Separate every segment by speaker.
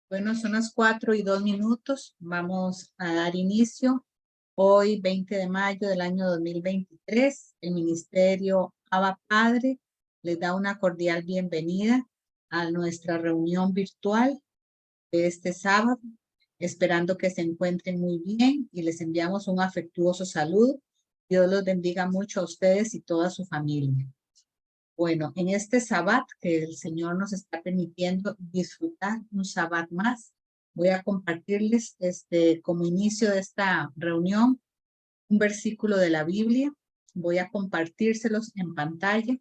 Speaker 1: Bueno, son las 4:02. Vamos a dar inicio. Hoy, 20 de mayo del año 2023, el Ministerio Abba Padre les da una cordial bienvenida a nuestra reunión virtual de este sábado, esperando que se encuentren muy bien y les enviamos un afectuoso saludo. Dios los bendiga mucho a ustedes y toda su familia. Bueno, en este Sabbat que el Señor nos está permitiendo disfrutar un Sabbat más, voy a compartirles como inicio de esta reunión un versículo de la Biblia. Voy a compartírselos en pantalla.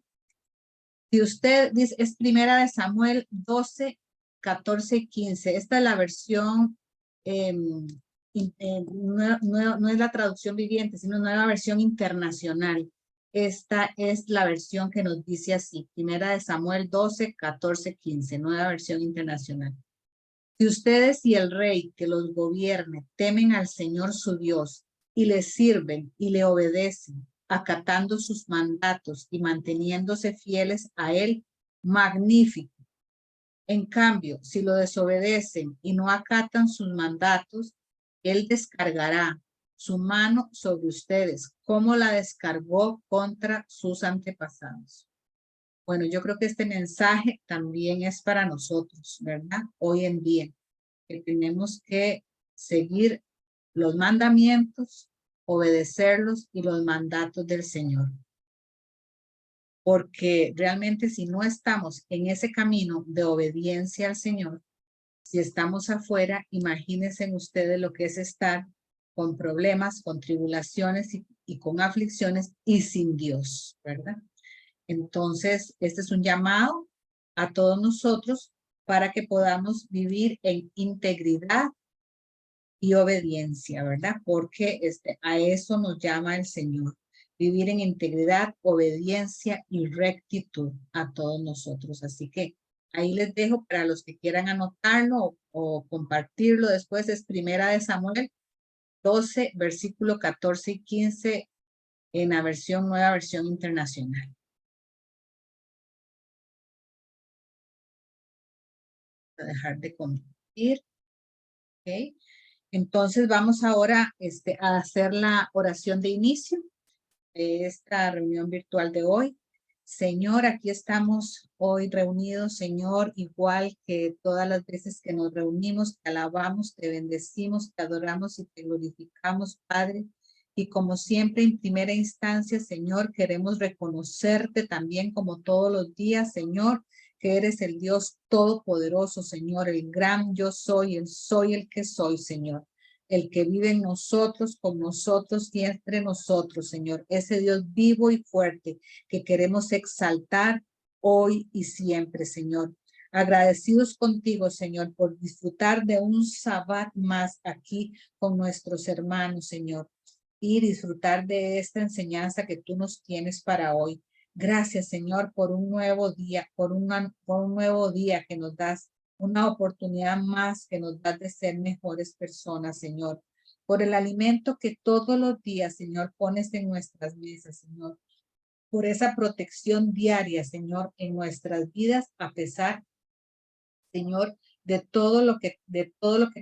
Speaker 1: Si usted dice, es Primera de Samuel 12, 14 y 15. Esta es la versión, no es la traducción viviente, sino nueva versión internacional. Esta es la versión que nos dice así, Primera de Samuel 12, 14, 15, nueva versión internacional. Si ustedes y el rey que los gobierne temen al Señor su Dios y le sirven y le obedecen, acatando sus mandatos y manteniéndose fieles a él, magnífico. En cambio, si lo desobedecen y no acatan sus mandatos, él descargará su mano sobre ustedes, como la descargó contra sus antepasados. Bueno, yo creo que este mensaje también es para nosotros, ¿verdad? Hoy en día, que tenemos que seguir los mandamientos, obedecerlos y los mandatos del Señor. Porque realmente si no estamos en ese camino de obediencia al Señor, si estamos afuera, imagínense ustedes lo que es estar con problemas, con tribulaciones y con aflicciones y sin Dios, ¿verdad? Entonces, este es un llamado a todos nosotros para que podamos vivir en integridad y obediencia, ¿verdad? Porque a eso nos llama el Señor. Vivir en integridad, obediencia y rectitud a todos nosotros. Así que ahí les dejo para los que quieran anotarlo o compartirlo. Después es Primera de Samuel 12, versículo 14 y 15 en la nueva versión internacional. A dejar de compartir. ¿Ok? Entonces vamos ahora a hacer la oración de inicio de esta reunión virtual de hoy. Señor, aquí estamos hoy reunidos, Señor, igual que todas las veces que nos reunimos, te alabamos, te bendecimos, te adoramos y te glorificamos, Padre. Y como siempre, en primera instancia, Señor, queremos reconocerte también como todos los días, Señor, que eres el Dios todopoderoso, Señor, el gran yo soy el que soy, Señor, el que vive en nosotros, con nosotros y entre nosotros, Señor, ese Dios vivo y fuerte que queremos exaltar hoy y siempre, Señor. Agradecidos contigo, Señor, por disfrutar de un Sabbat más aquí con nuestros hermanos, Señor, y disfrutar de esta enseñanza que tú nos tienes para hoy. Gracias, Señor, por un nuevo día, por un nuevo día que nos das, una oportunidad más que nos das de ser mejores personas, Señor. Por el alimento que todos los días, Señor, pones en nuestras mesas, Señor. Por esa protección diaria, Señor, en nuestras vidas, a pesar, Señor, de todo lo que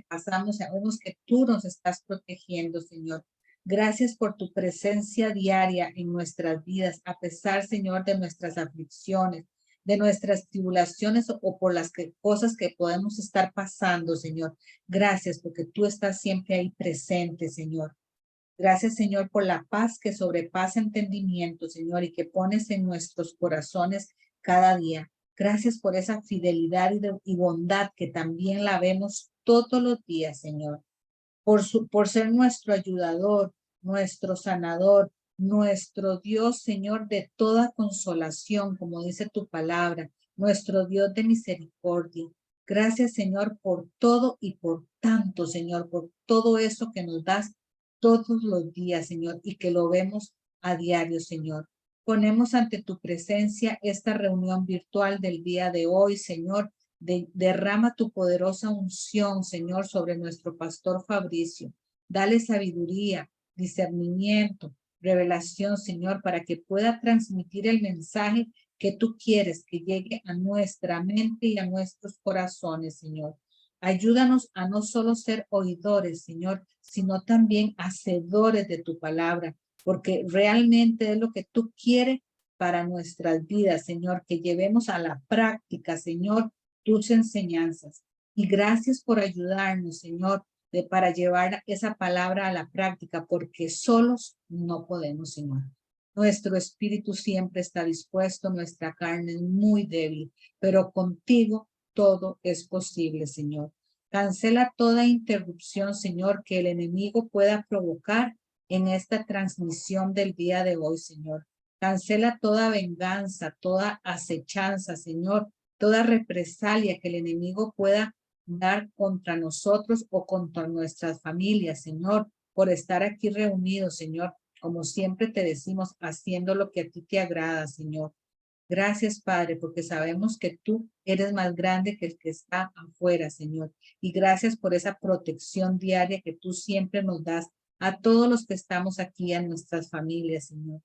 Speaker 1: pasamos, sabemos que tú nos estás protegiendo, Señor. Gracias por tu presencia diaria en nuestras vidas, a pesar, Señor, de nuestras aflicciones, de nuestras tribulaciones o por las cosas que podemos estar pasando, Señor. Gracias porque tú estás siempre ahí presente, Señor. Gracias, Señor, por la paz que sobrepasa entendimiento, Señor, y que pones en nuestros corazones cada día. Gracias por esa fidelidad y bondad que también la vemos todos los días, Señor. Por ser nuestro ayudador, nuestro sanador, nuestro Dios, Señor, de toda consolación, como dice tu palabra, nuestro Dios de misericordia. Gracias, Señor, por todo y por tanto, Señor, por todo eso que nos das todos los días, Señor, y que lo vemos a diario, Señor. Ponemos ante tu presencia esta reunión virtual del día de hoy, Señor. Derrama tu poderosa unción, Señor, sobre nuestro pastor Fabricio. Dale sabiduría, discernimiento, revelación, Señor, para que pueda transmitir el mensaje que tú quieres que llegue a nuestra mente y a nuestros corazones, Señor. Ayúdanos a no solo ser oidores, Señor, sino también hacedores de tu palabra, porque realmente es lo que tú quieres para nuestras vidas, Señor, que llevemos a la práctica, Señor, tus enseñanzas. Y gracias por ayudarnos, Señor, para llevar esa palabra a la práctica, porque solos no podemos, Señor. Nuestro espíritu siempre está dispuesto, nuestra carne es muy débil, pero contigo todo es posible, Señor. Cancela toda interrupción, Señor, que el enemigo pueda provocar en esta transmisión del día de hoy, Señor. Cancela toda venganza, toda acechanza, Señor, toda represalia que el enemigo pueda dar contra nosotros o contra nuestras familias, Señor, por estar aquí reunidos, Señor, como siempre te decimos, haciendo lo que a ti te agrada, Señor. Gracias, Padre, porque sabemos que tú eres más grande que el que está afuera, Señor. Y gracias por esa protección diaria que tú siempre nos das a todos los que estamos aquí, a nuestras familias, Señor.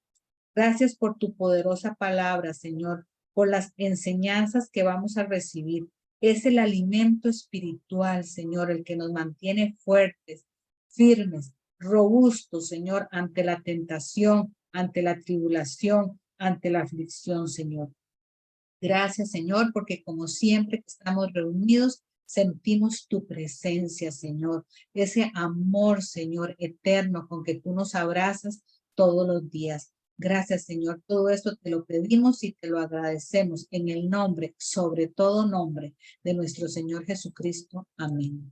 Speaker 1: Gracias por tu poderosa palabra, Señor, por las enseñanzas que vamos a recibir. Es el alimento espiritual, Señor, el que nos mantiene fuertes, firmes, robustos, Señor, ante la tentación, ante la tribulación, ante la aflicción, Señor. Gracias, Señor, porque como siempre que estamos reunidos, sentimos tu presencia, Señor. Ese amor, Señor, eterno con que tú nos abrazas todos los días. Gracias, Señor. Todo esto te lo pedimos y te lo agradecemos en el nombre, sobre todo nombre, de nuestro Señor Jesucristo. Amén.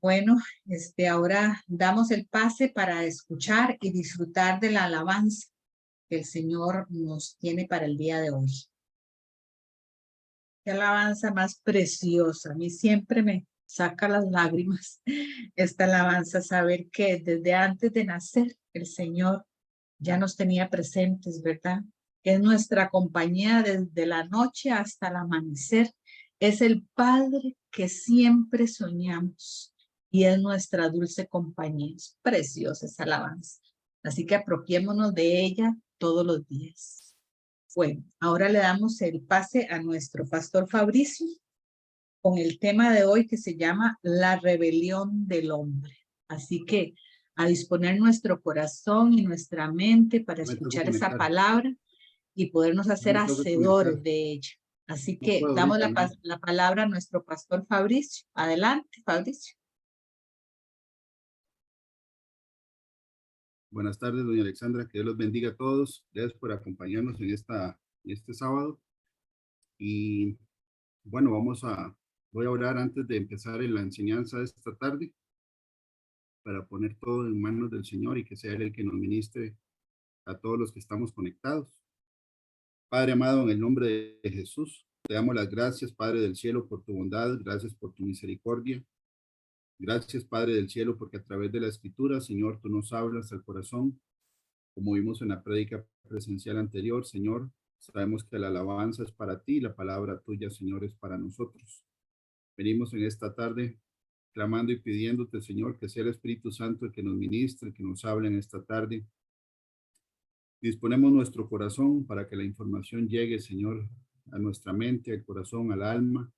Speaker 1: Bueno, ahora damos el pase para escuchar y disfrutar de la alabanza que el Señor nos tiene para el día de hoy. Qué alabanza más preciosa. A mí siempre me saca las lágrimas esta alabanza, saber que desde antes de nacer el Señor ya nos tenía presentes, ¿verdad? Es nuestra compañía desde la noche hasta el amanecer. Es el Padre que siempre soñamos y es nuestra dulce compañía. Es preciosa esa alabanza. Así que apropiémonos de ella todos los días. Bueno, ahora le damos el pase a nuestro pastor Fabricio con el tema de hoy que se llama La rebelión del hombre. Así que a disponer nuestro corazón y nuestra mente para escuchar esa palabra y podernos hacer hacedores de ella. Así que damos la palabra a nuestro pastor Fabricio. Adelante, Fabricio.
Speaker 2: Buenas tardes, doña Alexandra, que Dios los bendiga a todos. Gracias por acompañarnos en este sábado. Y bueno, voy a orar antes de empezar en la enseñanza de esta tarde para poner todo en manos del Señor y que sea Él el que nos ministre a todos los que estamos conectados. Padre amado, en el nombre de Jesús, te damos las gracias, Padre del cielo, por tu bondad, gracias por tu misericordia. Gracias, Padre del cielo, porque a través de la Escritura, Señor, tú nos hablas al corazón. Como vimos en la prédica presencial anterior, Señor, sabemos que la alabanza es para ti, la palabra tuya, Señor, es para nosotros. Venimos en esta tarde clamando y pidiéndote, Señor, que sea el Espíritu Santo el que nos ministre, que nos hable en esta tarde. Disponemos nuestro corazón para que la información llegue, Señor, a nuestra mente, al corazón, al alma,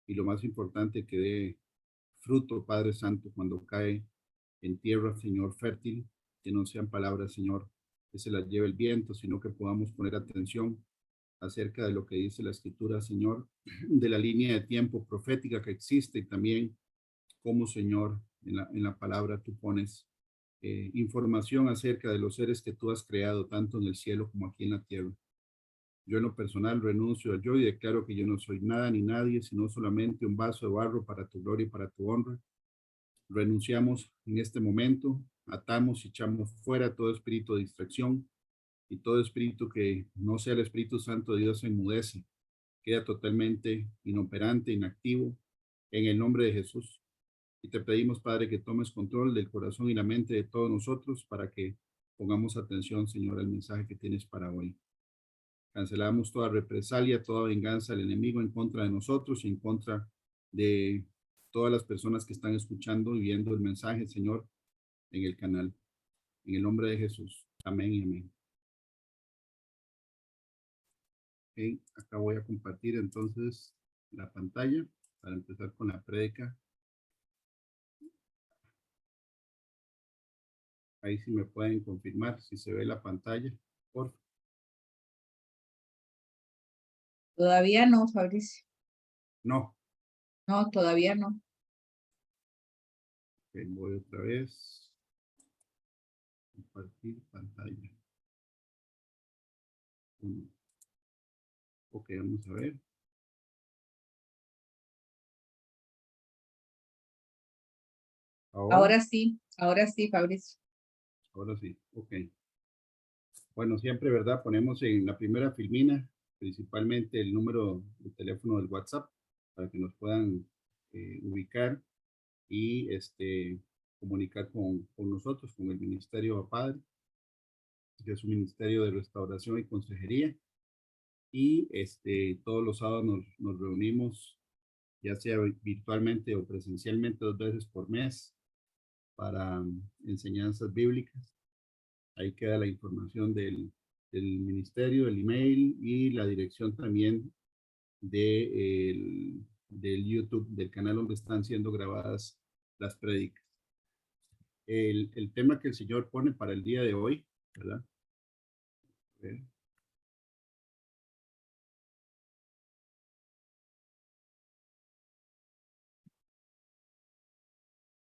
Speaker 2: y lo más importante, que dé fruto, Padre Santo, cuando cae en tierra, Señor, fértil, que no sean palabras, Señor, que se las lleve el viento, sino que podamos poner atención acerca de lo que dice la Escritura, Señor, de la línea de tiempo profética que existe y también cómo, Señor, en la palabra tú pones información acerca de los seres que tú has creado, tanto en el cielo como aquí en la tierra. Yo en lo personal renuncio a yo y declaro que yo no soy nada ni nadie, sino solamente un vaso de barro para tu gloria y para tu honra. Renunciamos en este momento, atamos y echamos fuera todo espíritu de distracción y todo espíritu que no sea el Espíritu Santo de Dios enmudece, queda totalmente inoperante, inactivo, en el nombre de Jesús. Y te pedimos, Padre, que tomes control del corazón y la mente de todos nosotros para que pongamos atención, Señor, al mensaje que tienes para hoy. Cancelamos toda represalia, toda venganza del enemigo en contra de nosotros y en contra de todas las personas que están escuchando y viendo el mensaje, Señor, en el canal. En el nombre de Jesús. Amén y amén. Okay, acá voy a compartir entonces la pantalla para empezar con la prédica. Ahí sí me pueden confirmar si se ve la pantalla, por favor.
Speaker 1: Todavía no, Fabricio.
Speaker 2: No.
Speaker 1: No, todavía no.
Speaker 2: Ok, voy otra vez. Compartir pantalla. Ok, vamos a ver.
Speaker 1: Ahora sí, Fabricio.
Speaker 2: Ahora sí, ok. Bueno, siempre, ¿verdad? Ponemos en la primera filmina, principalmente el número de teléfono del WhatsApp, para que nos puedan ubicar y comunicar con nosotros, con el Ministerio de Padre, que es un ministerio de restauración y consejería. Y todos los sábados nos reunimos, ya sea virtualmente o presencialmente, 2 veces por mes para enseñanzas bíblicas. Ahí queda la información del ministerio, el email y la dirección también del YouTube, del canal donde están siendo grabadas las prédicas. El tema que el Señor pone para el día de hoy, ¿verdad?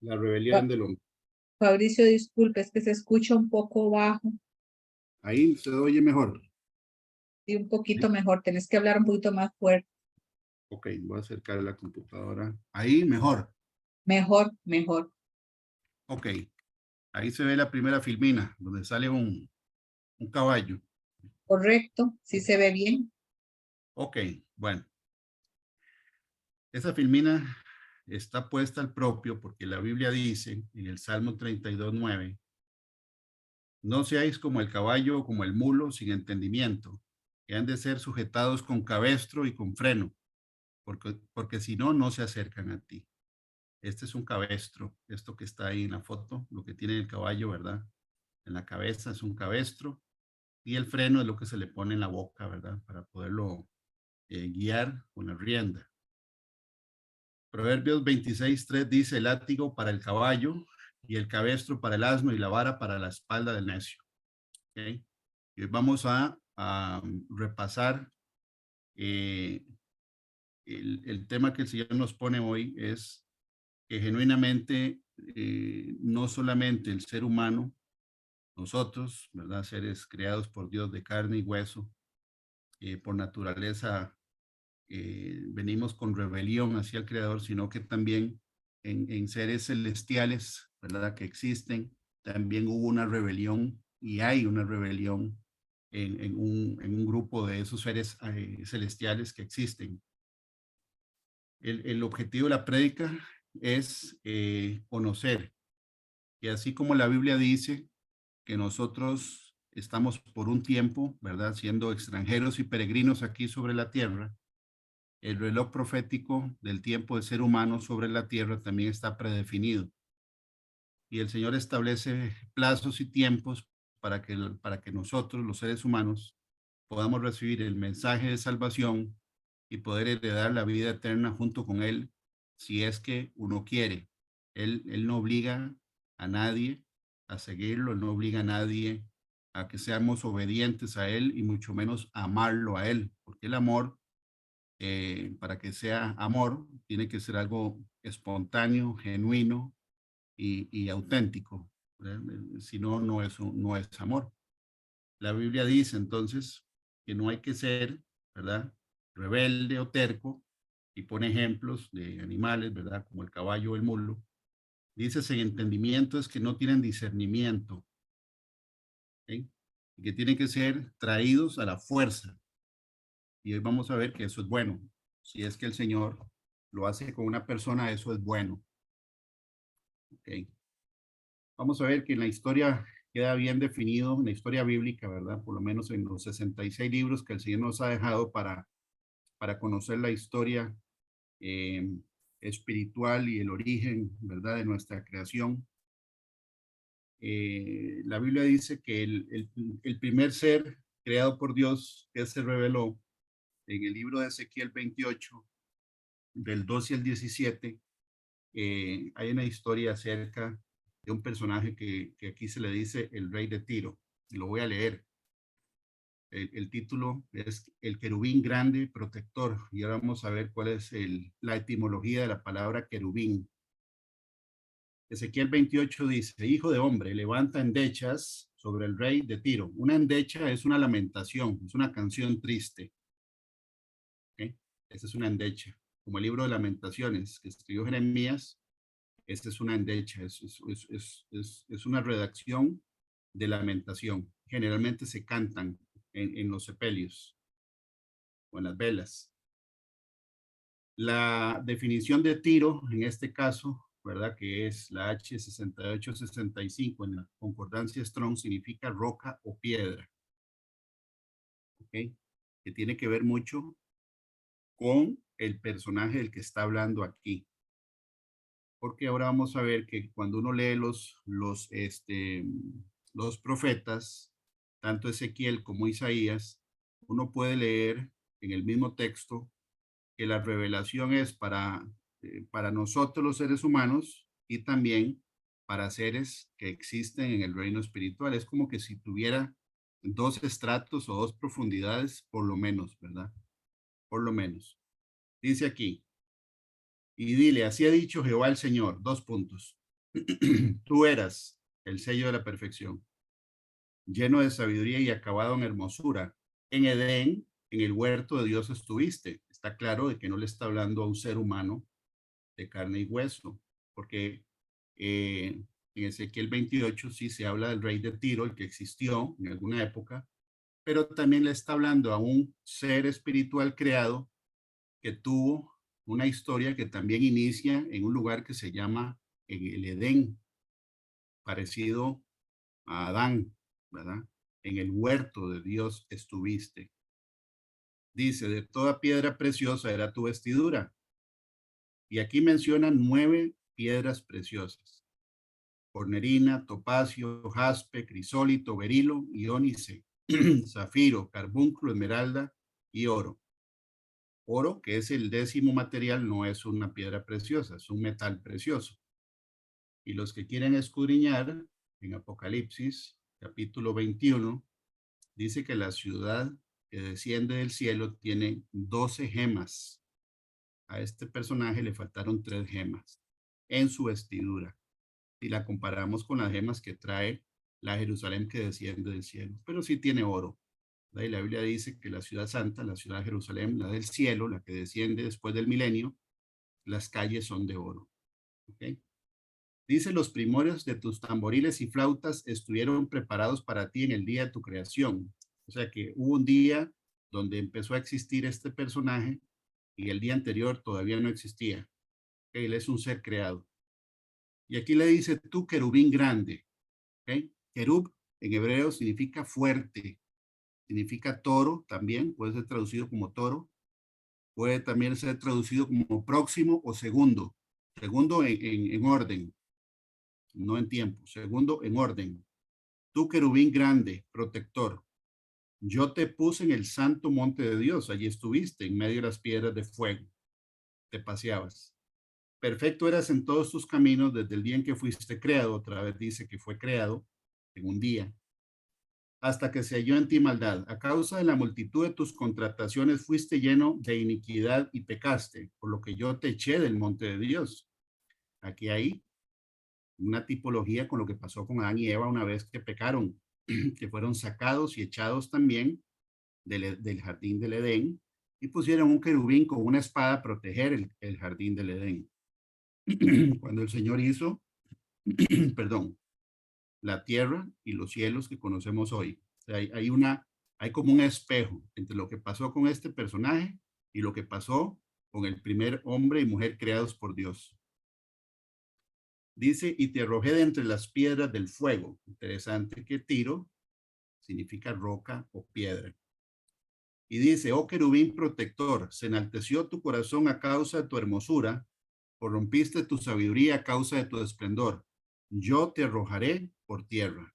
Speaker 2: La rebelión del hombre.
Speaker 1: Fabricio, disculpe, es que se escucha un poco bajo.
Speaker 2: Ahí se oye mejor.
Speaker 1: Sí, un poquito mejor. Tenés que hablar un poquito más fuerte.
Speaker 2: Ok, voy a acercar la computadora. Ahí mejor.
Speaker 1: Mejor, mejor.
Speaker 2: Ok, ahí se ve la primera filmina, donde sale un caballo.
Speaker 1: Correcto, sí se ve bien.
Speaker 2: Ok, bueno. Esa filmina está puesta al propio porque la Biblia dice en el Salmo 32:9, no seáis como el caballo o como el mulo sin entendimiento, que han de ser sujetados con cabestro y con freno, porque si no, no se acercan a ti. Este es un cabestro, esto que está ahí en la foto, lo que tiene el caballo, ¿verdad? En la cabeza es un cabestro y el freno es lo que se le pone en la boca, ¿verdad? Para poderlo guiar con la rienda. Proverbios 26:3 dice: el látigo para el caballo y el cabestro para el asno y la vara para la espalda del necio. ¿Okay? Y hoy vamos a repasar el tema que el Señor nos pone hoy es que genuinamente no solamente el ser humano, nosotros, ¿verdad? Seres creados por Dios de carne y hueso, por naturaleza venimos con rebelión hacia el Creador, sino que también en seres celestiales, ¿verdad? Que existen, también hubo una rebelión y hay una rebelión en un grupo de esos seres celestiales que existen. El objetivo de la prédica es conocer, y así como la Biblia dice que nosotros estamos por un tiempo, ¿verdad? Siendo extranjeros y peregrinos aquí sobre la tierra, el reloj profético del tiempo del ser humano sobre la tierra también está predefinido. Y el Señor establece plazos y tiempos para que nosotros, los seres humanos, podamos recibir el mensaje de salvación y poder heredar la vida eterna junto con Él, si es que uno quiere. Él no obliga a nadie a seguirlo, Él no obliga a nadie a que seamos obedientes a Él y mucho menos amarlo a Él, porque el amor para que sea amor, tiene que ser algo espontáneo, genuino y auténtico. Si no, no es amor. La Biblia dice entonces que no hay que ser, ¿verdad? Rebelde o terco, y pone ejemplos de animales, ¿verdad? Como el caballo o el mulo. Dice sin entendimiento es que no tienen discernimiento, ¿okay? Y que tienen que ser traídos a la fuerza. Y hoy vamos a ver que eso es bueno. Si es que el Señor lo hace con una persona, eso es bueno. Okay. Vamos a ver que en la historia queda bien definido, en la historia bíblica, ¿verdad? Por lo menos en los 66 libros que el Señor nos ha dejado para conocer la historia espiritual y el origen, ¿verdad? De nuestra creación. La Biblia dice que el primer ser creado por Dios que se reveló en el libro de Ezequiel 28 del 12 al 17, hay una historia acerca de un personaje que aquí se le dice el rey de Tiro. Lo voy a leer. El título es El querubín grande protector. Y ahora vamos a ver cuál es la etimología de la palabra querubín. Ezequiel 28 dice, hijo de hombre, levanta endechas sobre el rey de Tiro. Una endecha es una lamentación, es una canción triste. ¿Okay? Esa es una endecha. Como el libro de lamentaciones que escribió Jeremías, esta es una endecha, es una redacción de lamentación. Generalmente se cantan en los sepelios o en las velas. La definición de Tiro, en este caso, ¿verdad? Que es la H6865 en la concordancia Strong, significa roca o piedra. ¿Ok? Que tiene que ver mucho con el personaje del que está hablando aquí. Porque ahora vamos a ver que cuando uno lee los profetas, tanto Ezequiel como Isaías, uno puede leer en el mismo texto que la revelación es para nosotros los seres humanos y también para seres que existen en el reino espiritual. Es como que si tuviera dos estratos o dos profundidades, por lo menos, ¿verdad? Por lo menos. Dice aquí, y dile, así ha dicho Jehová el Señor, dos puntos. Tú eras el sello de la perfección, lleno de sabiduría y acabado en hermosura. En Edén, en el huerto de Dios estuviste. Está claro de que no le está hablando a un ser humano de carne y hueso, porque en Ezequiel 28 sí se habla del rey de Tiro, el que existió en alguna época, pero también le está hablando a un ser espiritual creado que tuvo una historia que también inicia en un lugar que se llama el Edén, parecido a Adán, ¿verdad? En el huerto de Dios estuviste. Dice, de toda piedra preciosa era tu vestidura. Y aquí mencionan 9 piedras preciosas. Cornerina, topacio, jaspe, crisólito, berilo y ónice, zafiro, carbúnculo, esmeralda y oro. Oro, que es el 10º material, no es una piedra preciosa, es un metal precioso. Y los que quieren escudriñar, en Apocalipsis, capítulo 21, dice que la ciudad que desciende del cielo tiene 12 gemas. A este personaje le faltaron 3 gemas en su vestidura. Si la comparamos con las gemas que trae la Jerusalén que desciende del cielo. Pero sí tiene oro. Y la Biblia dice que la ciudad santa, la ciudad de Jerusalén, la del cielo, la que desciende después del milenio, las calles son de oro. ¿Okay? Dice, los primorios de tus tamboriles y flautas estuvieron preparados para ti en el día de tu creación. O sea que hubo un día donde empezó a existir este personaje y el día anterior todavía no existía. ¿Okay? Él es un ser creado. Y aquí le dice, tú querubín grande. ¿Okay? Querub en hebreo significa fuerte, significa toro también, puede ser traducido como toro, puede también ser traducido como próximo o segundo, segundo en orden, no en tiempo, segundo en orden. Tú querubín grande, protector, yo te puse en el santo monte de Dios, allí estuviste en medio de las piedras de fuego, te paseabas. Perfecto eras en todos tus caminos desde el día en que fuiste creado, otra vez dice que fue creado en un día, hasta que se halló en ti maldad. A causa de la multitud de tus contrataciones fuiste lleno de iniquidad y pecaste, por lo que yo te eché del monte de Dios. Aquí hay una tipología con lo que pasó con Adán y Eva una vez que pecaron, que fueron sacados y echados también del jardín del Edén y pusieron un querubín con una espada a proteger el jardín del Edén. Cuando el Señor hizo, perdón, la tierra y los cielos que conocemos hoy. O sea, hay como un espejo entre lo que pasó con este personaje y lo que pasó con el primer hombre y mujer creados por Dios. Dice, y te arrojé de entre las piedras del fuego. Interesante que Tiro significa roca o piedra. Y dice, oh querubín protector, se enalteció tu corazón a causa de tu hermosura, corrompiste tu sabiduría a causa de tu esplendor. Yo te arrojaré por tierra.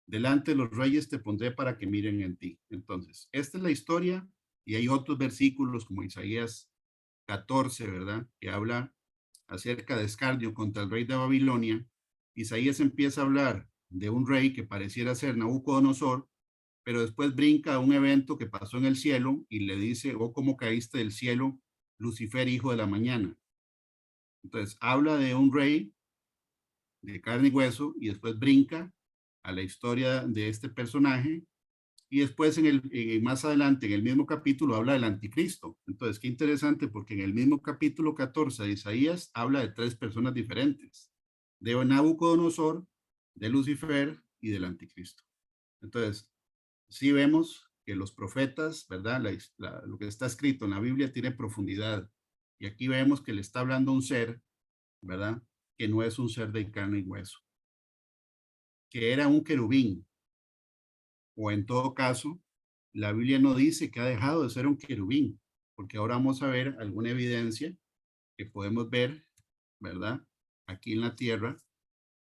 Speaker 2: Delante de los reyes te pondré para que miren en ti. Entonces, esta es la historia y hay otros versículos como Isaías 14, ¿verdad? Que habla acerca de escarnio contra el rey de Babilonia. Isaías empieza a hablar de un rey que pareciera ser Nabucodonosor, pero después brinca a un evento que pasó en el cielo y le dice, oh, cómo caíste del cielo, Lucifer, hijo de la mañana. Entonces, habla de un rey de carne y hueso y después brinca a la historia de este personaje y después más adelante en el mismo capítulo habla del anticristo. Entonces, qué interesante porque en el mismo capítulo 14 de Isaías habla de tres personas diferentes, de Nabucodonosor, de Lucifer y del anticristo. Entonces, sí vemos que los profetas, ¿verdad? Lo que está escrito en la Biblia tiene profundidad. Y aquí vemos que le está hablando a un ser, ¿verdad? Que no es un ser de carne y hueso, que era un querubín, o en todo caso, la Biblia no dice que ha dejado de ser un querubín, porque ahora vamos a ver alguna evidencia que podemos ver, ¿verdad? Aquí en la tierra,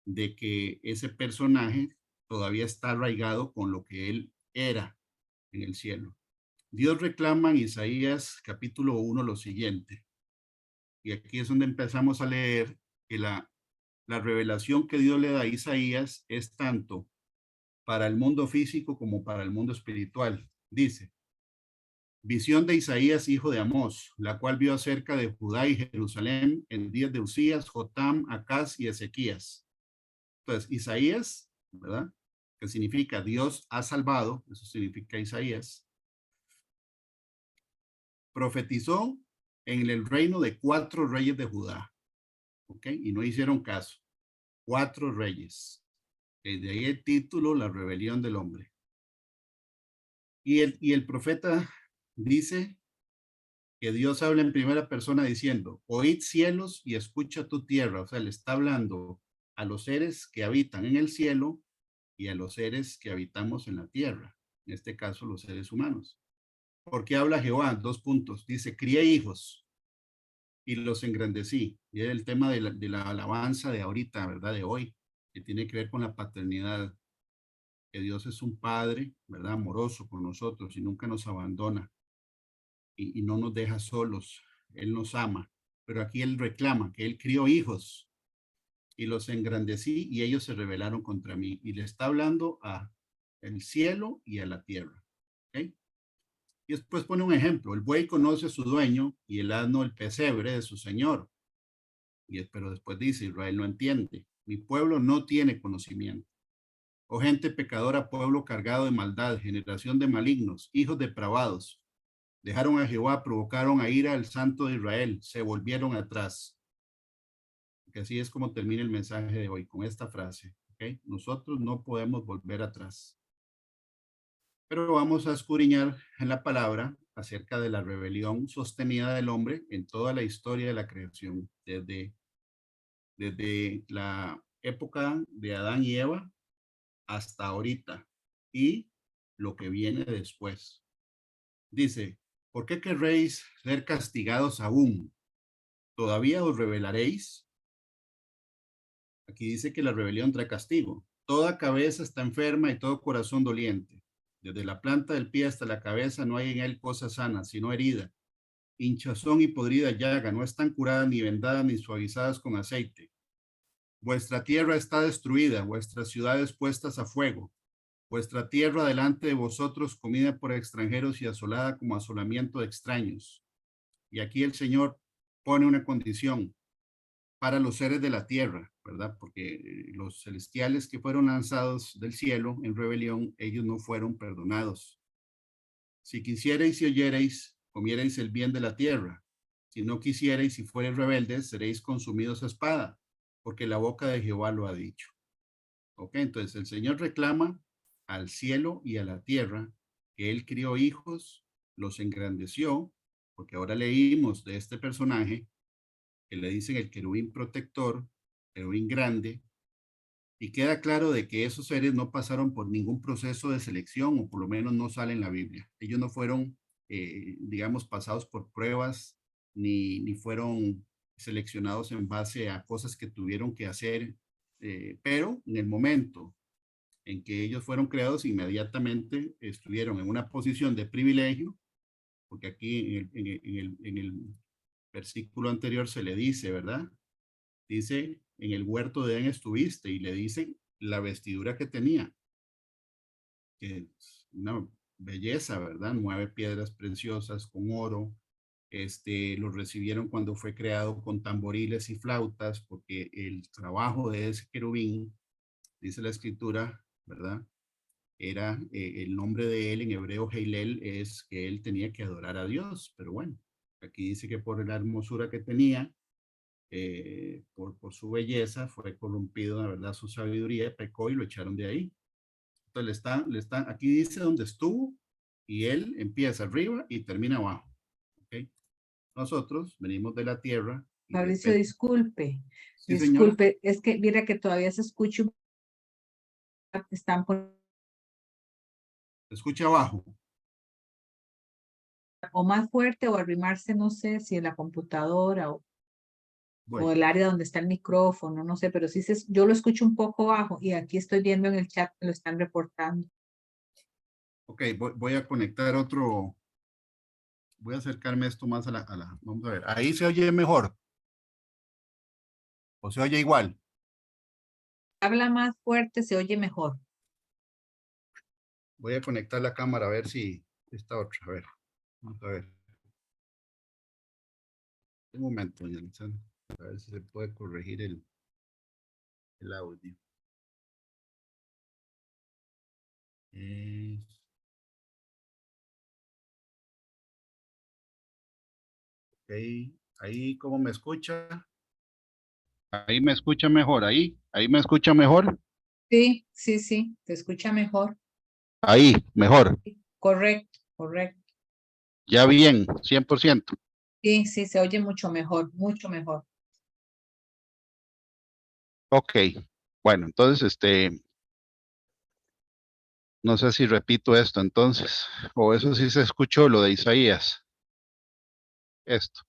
Speaker 2: de que ese personaje todavía está arraigado con lo que él era en el cielo. Dios reclama en Isaías capítulo 1 lo siguiente, y aquí es donde empezamos a leer que la revelación que Dios le da a Isaías es tanto para el mundo físico como para el mundo espiritual. Dice, visión de Isaías, hijo de Amós, la cual vio acerca de Judá y Jerusalén en días de Usías, Jotam, Acaz y Ezequías. Entonces, Isaías, ¿verdad? Que significa Dios ha salvado, eso significa Isaías, profetizó en el reino de 4 reyes de Judá, ¿ok? Y no hicieron caso. 4 reyes. De ahí el título, la rebelión del hombre. Y el profeta dice que Dios habla en primera persona diciendo, oíd cielos y escucha tu tierra. O sea, le está hablando a los seres que habitan en el cielo y a los seres que habitamos en la tierra. En este caso, los seres humanos. ¿Por qué habla Jehová? 2 puntos. Dice, crié hijos y los engrandecí. Y es el tema de la alabanza de ahorita, ¿verdad? De hoy, que tiene que ver con la paternidad. Que Dios es un padre, ¿verdad? Amoroso con nosotros y nunca nos abandona y no nos deja solos. Él nos ama. Pero aquí él reclama que él crió hijos y los engrandecí y ellos se rebelaron contra mí. Y le está hablando a el cielo y a la tierra. ¿Ok? Y después pone un ejemplo. El buey conoce a su dueño y el asno el pesebre de su señor. Pero después dice, Israel no entiende. Mi pueblo no tiene conocimiento. Oh gente pecadora, pueblo cargado de maldad, generación de malignos, hijos depravados. Dejaron a Jehová, provocaron a ira al santo de Israel, se volvieron atrás. Que así es como termina el mensaje de hoy, con esta frase. ¿Okay? Nosotros no podemos volver atrás. Pero vamos a escudriñar en la palabra acerca de la rebelión sostenida del hombre en toda la historia de la creación, desde la época de Adán y Eva hasta ahorita y lo que viene después. Dice, ¿por qué querréis ser castigados aún? ¿Todavía os rebelaréis? Aquí dice que la rebelión trae castigo. Toda cabeza está enferma y todo corazón doliente. Desde la planta del pie hasta la cabeza no hay en él cosa sana, sino herida, hinchazón y podrida llaga, no están curadas ni vendadas ni suavizadas con aceite. Vuestra tierra está destruida, vuestras ciudades puestas a fuego. Vuestra tierra delante de vosotros comida por extranjeros y asolada como asolamiento de extraños. Y aquí el Señor pone una condición para los seres de la tierra, ¿verdad? Porque los celestiales que fueron lanzados del cielo en rebelión, ellos no fueron perdonados. Si quisierais y oyerais, comierais el bien de la tierra. Si no quisierais y fuereis rebeldes, seréis consumidos a espada, porque la boca de Jehová lo ha dicho. ¿Ok? Entonces el Señor reclama al cielo y a la tierra que Él crió hijos, los engrandeció, porque ahora leímos de este personaje que le dicen el querubín protector, querubín grande, y queda claro de que esos seres no pasaron por ningún proceso de selección, o por lo menos no sale en la Biblia. Ellos no fueron, digamos, pasados por pruebas, ni fueron seleccionados en base a cosas que tuvieron que hacer, pero en el momento en que ellos fueron creados, inmediatamente estuvieron en una posición de privilegio, porque aquí en el versículo anterior se le dice, ¿verdad? Dice, en el huerto de Edén estuviste, y le dicen la vestidura que tenía, que es una belleza, ¿verdad? 9 piedras preciosas con oro. Lo recibieron cuando fue creado con tamboriles y flautas, porque el trabajo de ese querubín, dice la escritura, ¿verdad? Era el nombre de él en hebreo, Heilel, es que él tenía que adorar a Dios, pero bueno, aquí dice que por la hermosura que tenía, por su belleza, fue corrompido, la verdad, su sabiduría, pecó y lo echaron de ahí. Entonces aquí dice dónde estuvo y él empieza arriba y termina abajo. ¿Okay? Nosotros venimos de la tierra y
Speaker 1: Fabricio, disculpe,
Speaker 2: Sí, señora.
Speaker 1: disculpe, es que mira que todavía se escucha, están por,
Speaker 2: Escucha abajo.
Speaker 1: o más fuerte o arrimarse, no sé si en la computadora o
Speaker 2: Bueno,
Speaker 1: el área donde está el micrófono, no sé, pero sí yo lo escucho un poco bajo y aquí estoy viendo en el chat que lo están reportando.
Speaker 2: ok, voy a conectar otro. Voy a acercarme esto más vamos a ver. Ahí se oye mejor. ¿O se oye igual?
Speaker 1: Habla más fuerte, se oye mejor.
Speaker 2: Voy a conectar la cámara a ver si esta otra. A ver, vamos a ver. Un momento, doña Alexandra. A ver si se puede corregir el audio. Ok, ahí cómo me escucha. Ahí me escucha mejor, ahí me escucha mejor.
Speaker 1: Sí, sí, sí, te escucha mejor.
Speaker 2: Ahí, mejor.
Speaker 1: Correcto, correcto.
Speaker 2: Ya bien, 100%.
Speaker 1: Sí, sí, se oye mucho mejor, mucho mejor.
Speaker 2: Ok, bueno, entonces, no sé si repito esto entonces, o eso sí se escuchó, lo de Isaías. Esto.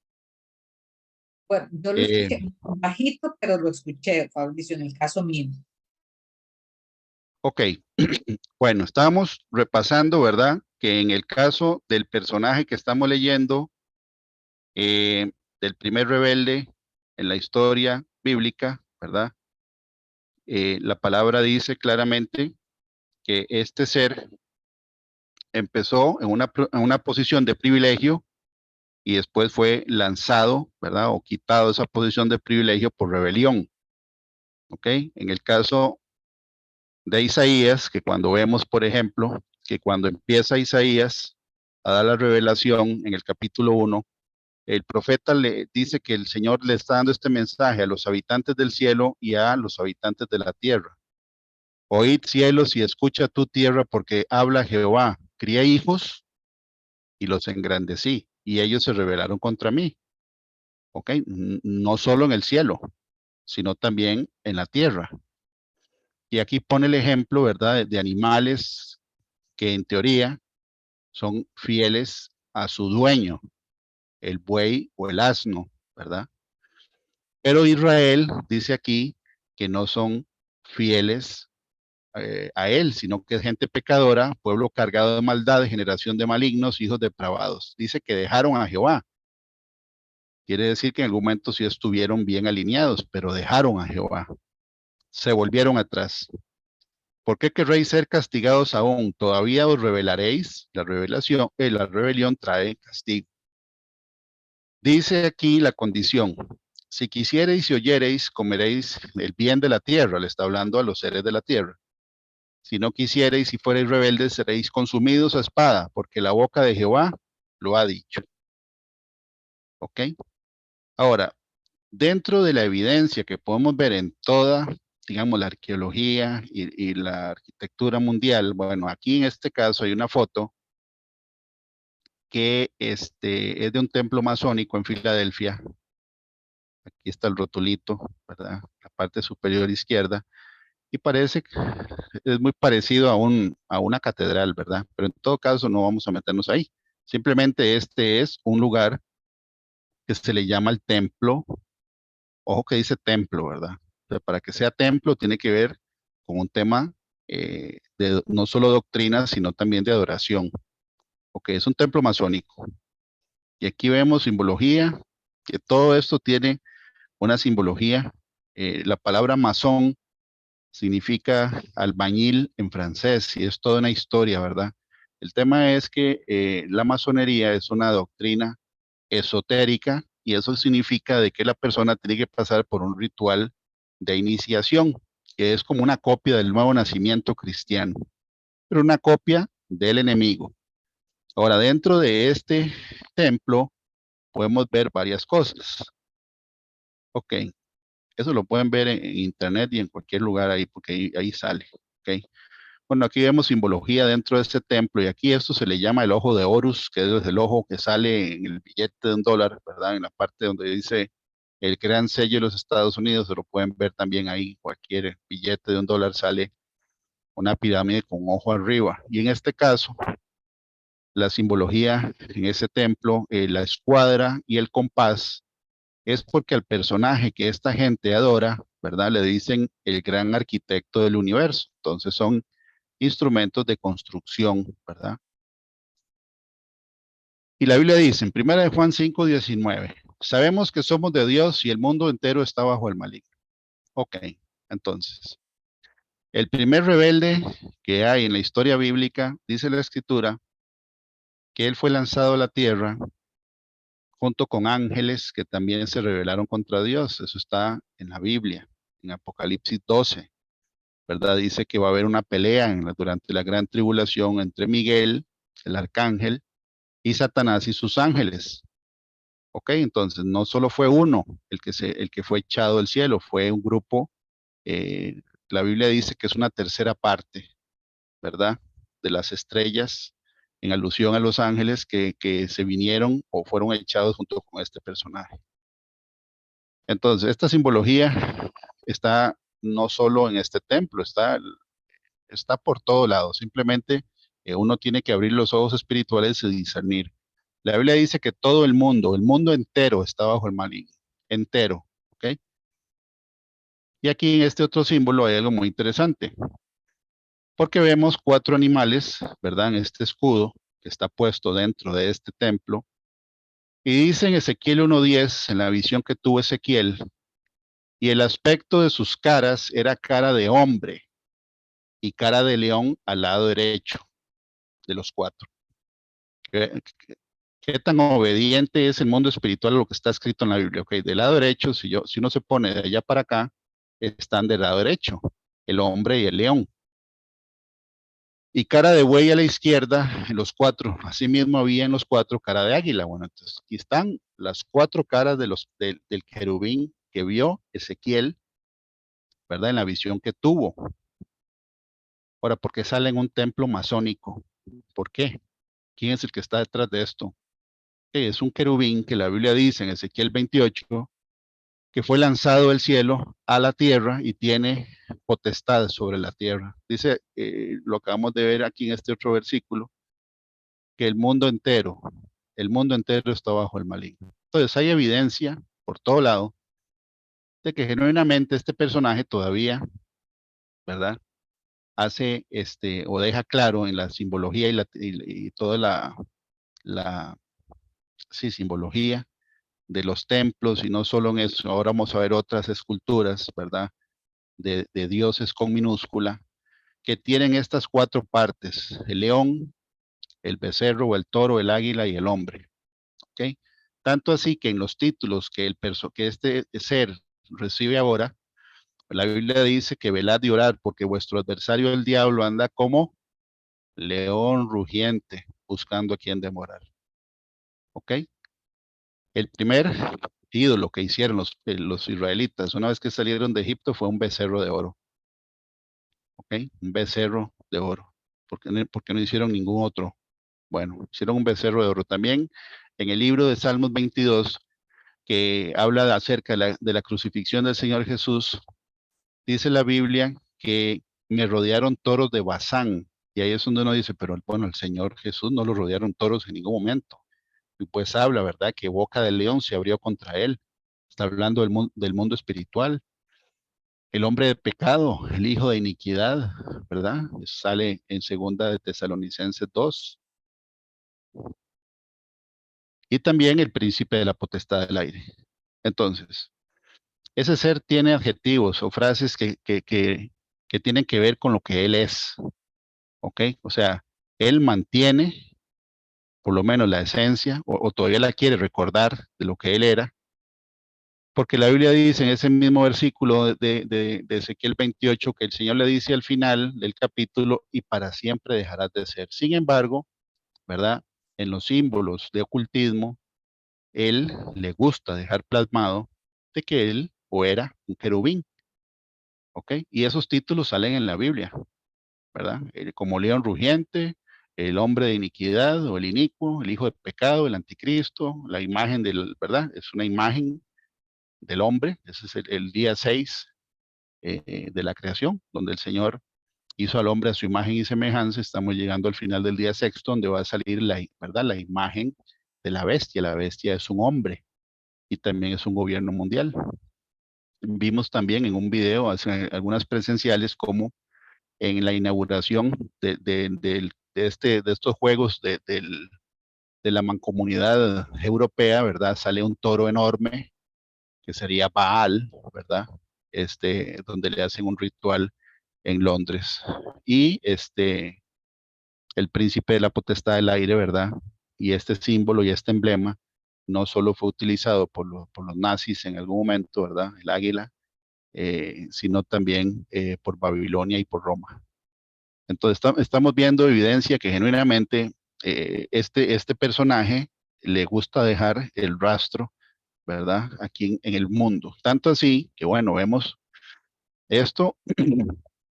Speaker 1: Bueno, yo lo
Speaker 2: Eh,
Speaker 1: escuché bajito, pero lo escuché, Fabricio, en el caso mío.
Speaker 2: ok, bueno, estamos repasando, ¿verdad? Que en el caso del personaje que estamos leyendo, del primer rebelde en la historia bíblica, ¿verdad? La palabra dice claramente que este ser empezó en una posición de privilegio y después fue lanzado, ¿verdad? O quitado esa posición de privilegio por rebelión. ¿Ok? En el caso de Isaías, que cuando vemos, por ejemplo, que cuando empieza Isaías a dar la revelación en el capítulo 1, el profeta le dice que el Señor le está dando este mensaje a los habitantes del cielo y a los habitantes de la tierra. Oíd cielos y escucha tu tierra porque habla Jehová. Crié hijos y los engrandecí y ellos se rebelaron contra mí. ¿Ok? No solo en el cielo, sino también en la tierra. Y aquí pone el ejemplo, ¿verdad? De animales que en teoría son fieles a su dueño, el buey o el asno, ¿verdad? Pero Israel dice aquí que no son fieles a él, sino que es gente pecadora, pueblo cargado de maldad, generación de malignos, hijos depravados. Dice que dejaron a Jehová. Quiere decir que en algún momento sí estuvieron bien alineados, pero dejaron a Jehová. Se volvieron atrás. ¿Por qué querréis ser castigados aún? Todavía os rebelaréis. La rebelión trae castigo. Dice aquí la condición. Si quisiereis y oyereis, comeréis el bien de la tierra. Le está hablando a los seres de la tierra. Si no quisiereis y fuereis rebeldes, seréis consumidos a espada, porque la boca de Jehová lo ha dicho. ¿Ok? Ahora, dentro de la evidencia que podemos ver en toda, digamos, la arqueología y la arquitectura mundial, bueno, aquí en este caso hay una foto que es de un templo masónico en Filadelfia. Aquí está el rotulito, ¿verdad? La parte superior izquierda. Y parece que es muy parecido a una catedral, ¿verdad? Pero en todo caso no vamos a meternos ahí. Simplemente este es un lugar que se le llama el templo. Ojo que dice templo, ¿verdad? Pero para que sea templo tiene que ver con un tema de no solo doctrina, sino también de adoración. Ok, es un templo masónico. Y aquí vemos simbología que todo esto tiene una simbología. La palabra masón significa albañil en francés y es toda una historia, ¿verdad? El tema es que la masonería es una doctrina esotérica y eso significa de que la persona tiene que pasar por un ritual de iniciación, que es como una copia del nuevo nacimiento cristiano, pero una copia del enemigo. Ahora, dentro de este templo podemos ver varias cosas. Ok, eso lo pueden ver en internet y en cualquier lugar ahí, porque ahí sale. Ok. Bueno, aquí vemos simbología dentro de este templo y aquí esto se le llama el ojo de Horus, que es el ojo que sale en el billete de $1, ¿verdad? En la parte donde dice el gran sello de los Estados Unidos, se lo pueden ver también ahí, cualquier billete de $1 sale una pirámide con un ojo arriba. Y en este caso, la simbología en ese templo, la escuadra y el compás, es porque al personaje que esta gente adora, ¿verdad? Le dicen el gran arquitecto del universo. Entonces son instrumentos de construcción, ¿verdad? Y la Biblia dice en 1 de Juan 5:19, sabemos que somos de Dios y el mundo entero está bajo el maligno. Ok, entonces, el primer rebelde que hay en la historia bíblica, dice la escritura, que él fue lanzado a la tierra junto con ángeles que también se rebelaron contra Dios. Eso está en la Biblia, en Apocalipsis 12, ¿verdad? Dice que va a haber una pelea durante la gran tribulación entre Miguel, el arcángel, y Satanás y sus ángeles. Ok, entonces no solo fue uno el que fue echado del cielo, fue un grupo. La Biblia dice que es una tercera parte, ¿verdad? De las estrellas, en alusión a los ángeles que se vinieron o fueron echados junto con este personaje. Entonces, esta simbología está no solo en este templo, está por todo lado. Simplemente uno tiene que abrir los ojos espirituales y discernir. La Biblia dice que todo el mundo entero está bajo el maligno, entero, ¿ok? Y aquí en este otro símbolo hay algo muy interesante, porque vemos 4 animales, ¿verdad? En este escudo que está puesto dentro de este templo. Y dice en Ezequiel 1:10, en la visión que tuvo Ezequiel, y el aspecto de sus caras era cara de hombre y cara de león al lado derecho de los 4. ¿Qué tan obediente es el mundo espiritual a lo que está escrito en la Biblia? Ok, del lado derecho, si uno se pone de allá para acá, están del lado derecho, el hombre y el león. Y cara de buey a la izquierda, en los 4. Asimismo había en los 4 cara de águila. Bueno, entonces aquí están las 4 caras del querubín que vio Ezequiel, ¿verdad? En la visión que tuvo. Ahora, ¿por qué sale en un templo masónico? ¿Por qué? ¿Quién es el que está detrás de esto? Es un querubín que la Biblia dice en Ezequiel 28 que fue lanzado del cielo a la tierra y tiene potestad sobre la tierra. Dice, lo acabamos de ver aquí en este otro versículo, que el mundo entero está bajo el maligno. Entonces hay evidencia por todo lado de que genuinamente este personaje todavía, ¿verdad? Hace o deja claro en la simbología y toda la sí, simbología de los templos y no solo en eso, ahora vamos a ver otras esculturas, ¿verdad? De dioses con minúscula, que tienen estas 4 partes, el león, el becerro o el toro, el águila y el hombre, ¿ok? Tanto así que en los títulos que este ser recibe ahora, la Biblia dice que velad y orad porque vuestro adversario el diablo anda como león rugiente buscando a quien devorar, ¿ok? El primer ídolo que hicieron los israelitas una vez que salieron de Egipto fue un becerro de oro, ¿ok? Un becerro de oro. ¿Por qué no hicieron ningún otro? Bueno, hicieron un becerro de oro. También en el libro de Salmos 22, que habla acerca de la crucifixión del Señor Jesús, dice la Biblia que me rodearon toros de Bazán. Y ahí es donde uno dice, pero bueno, el Señor Jesús no lo rodearon toros en ningún momento. Y pues habla, ¿verdad? Que boca del león se abrió contra él. Está hablando del mundo espiritual. El hombre de pecado, el hijo de iniquidad, ¿verdad? Sale en segunda de Tesalonicenses 2. y también el príncipe de la potestad del aire. Entonces, ese ser tiene adjetivos o frases que tienen que ver con lo que él es, ¿ok? O sea, él mantiene por lo menos la esencia, o todavía la quiere recordar de lo que él era, porque la Biblia dice en ese mismo versículo de Ezequiel 28 que el Señor le dice al final del capítulo, y para siempre dejarás de ser. Sin embargo, ¿verdad? En los símbolos de ocultismo, él le gusta dejar plasmado de que él o era un querubín, ¿ok? Y esos títulos salen en la Biblia, ¿verdad? Como león rugiente, el hombre de iniquidad o el inicuo, el hijo de pecado, el anticristo, la imagen del, ¿verdad? Es una imagen del hombre, ese es el día 6 de la creación, donde el Señor hizo al hombre a su imagen y semejanza. Estamos llegando al final del día sexto, donde va a salir la, ¿verdad? La imagen de la bestia. La bestia es un hombre y también es un gobierno mundial. Vimos también en un video, hace algunas presenciales, como en la inauguración de estos juegos de la mancomunidad europea, ¿verdad? Sale un toro enorme, que sería Baal, ¿verdad? Donde le hacen un ritual en Londres. Y el príncipe de la potestad del aire, ¿verdad? Y este símbolo y este emblema no solo fue utilizado por los nazis en algún momento, ¿verdad? El águila, sino también por Babilonia y por Roma. Entonces estamos viendo evidencia que genuinamente este personaje le gusta dejar el rastro, ¿verdad? Aquí en el mundo. Tanto así que, bueno, vemos esto,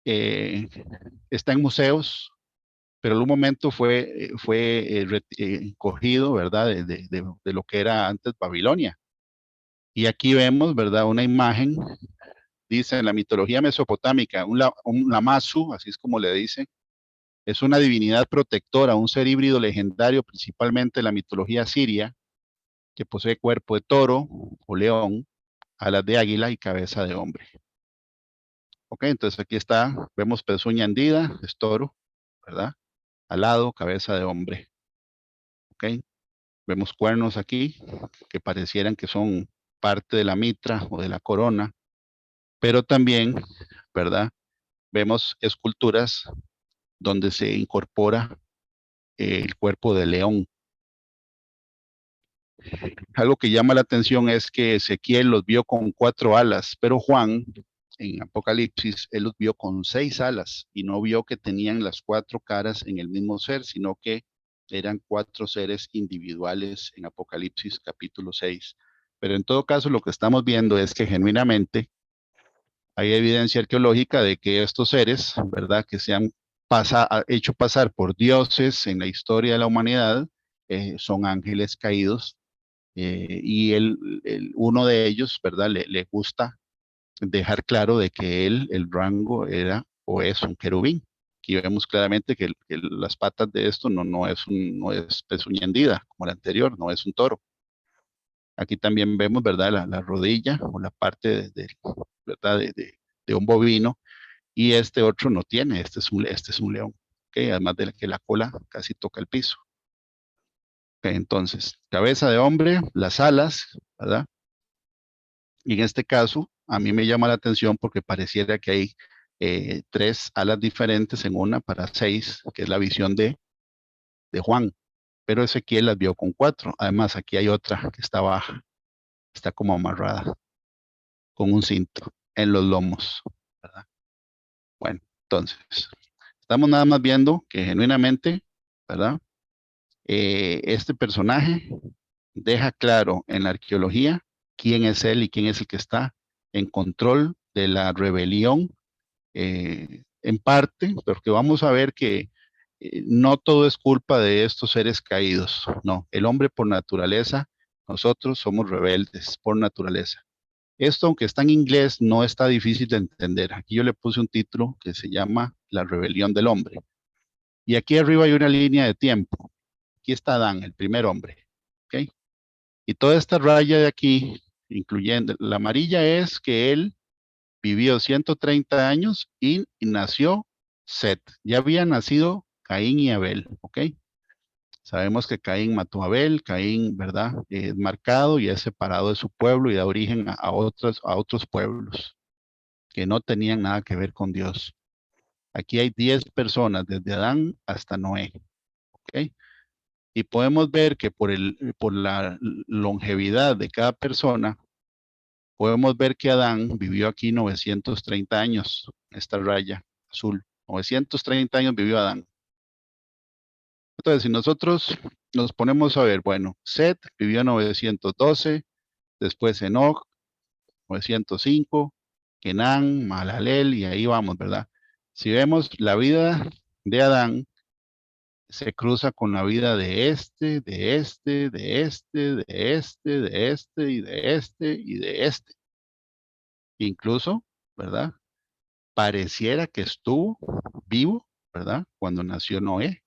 Speaker 2: está en museos, pero en un momento fue cogido, ¿verdad? De lo que era antes Babilonia. Y aquí vemos, ¿verdad? Una imagen, dice en la mitología mesopotámica, un Lamazu, así es como le dicen, es una divinidad protectora, un ser híbrido legendario, principalmente en la mitología siria, que posee cuerpo de toro o león, alas de águila y cabeza de hombre. Ok, entonces aquí está, vemos pezuña hendida, es toro, ¿verdad? Alado, cabeza de hombre. Ok, vemos cuernos aquí que parecieran que son parte de la mitra o de la corona, pero también, ¿verdad? Vemos esculturas donde se incorpora el cuerpo de león. Algo que llama la atención es que Ezequiel los vio con 4 alas, pero Juan, en Apocalipsis, él los vio con 6 alas y no vio que tenían las 4 caras en el mismo ser, sino que eran 4 seres individuales en Apocalipsis capítulo 6. Pero en todo caso, lo que estamos viendo es que genuinamente hay evidencia arqueológica de que estos seres, ¿verdad?, que se han hecho pasar por dioses en la historia de la humanidad, son ángeles caídos, y uno de ellos, ¿verdad? Le gusta dejar claro de que él, el rango era o es un querubín. Aquí vemos claramente que las patas de esto no es pezuña hendida como la anterior, no es un toro. Aquí también vemos, ¿verdad? La rodilla o la parte ¿verdad? De un bovino, y este otro no tiene, este es un león, ¿okay? Además de que la cola casi toca el piso. Okay, entonces, cabeza de hombre, las alas, ¿verdad? Y en este caso, a mí me llama la atención porque pareciera que hay 3 alas diferentes en una para 6, que es la visión de Juan, pero Ezequiel las vio con 4. Además, aquí hay otra que está baja, está como amarrada con un cinto en los lomos, ¿verdad? Bueno, entonces, estamos nada más viendo que genuinamente, ¿verdad? Este personaje deja claro en la arqueología quién es él y quién es el que está en control de la rebelión, en parte, porque vamos a ver que no todo es culpa de estos seres caídos, no, el hombre por naturaleza, nosotros somos rebeldes por naturaleza. Esto, aunque está en inglés, no está difícil de entender. Aquí yo le puse un título que se llama La rebelión del hombre. Y aquí arriba hay una línea de tiempo. Aquí está Adán, el primer hombre. ¿Ok? Y toda esta raya de aquí, incluyendo la amarilla, es que él vivió 130 años y nació Set. Ya había nacido Caín y Abel. ¿Ok? Sabemos que Caín mató a Abel, Caín, ¿verdad? Es marcado y es separado de su pueblo y da origen a otros pueblos que no tenían nada que ver con Dios. Aquí hay 10 personas, desde Adán hasta Noé, ¿ok? Y podemos ver que por la longevidad de cada persona, podemos ver que Adán vivió aquí 930 años, esta raya azul. 930 años vivió Adán. Entonces, si nosotros nos ponemos a ver, bueno, Set vivió 912, después Enoch, 905, Kenan, Mahalalel, y ahí vamos, ¿verdad? Si vemos la vida de Adán, se cruza con la vida de este, de este, de este, de este, de este, y de este, y de este. Incluso, ¿verdad? Pareciera que estuvo vivo, ¿verdad? Cuando nació Noé.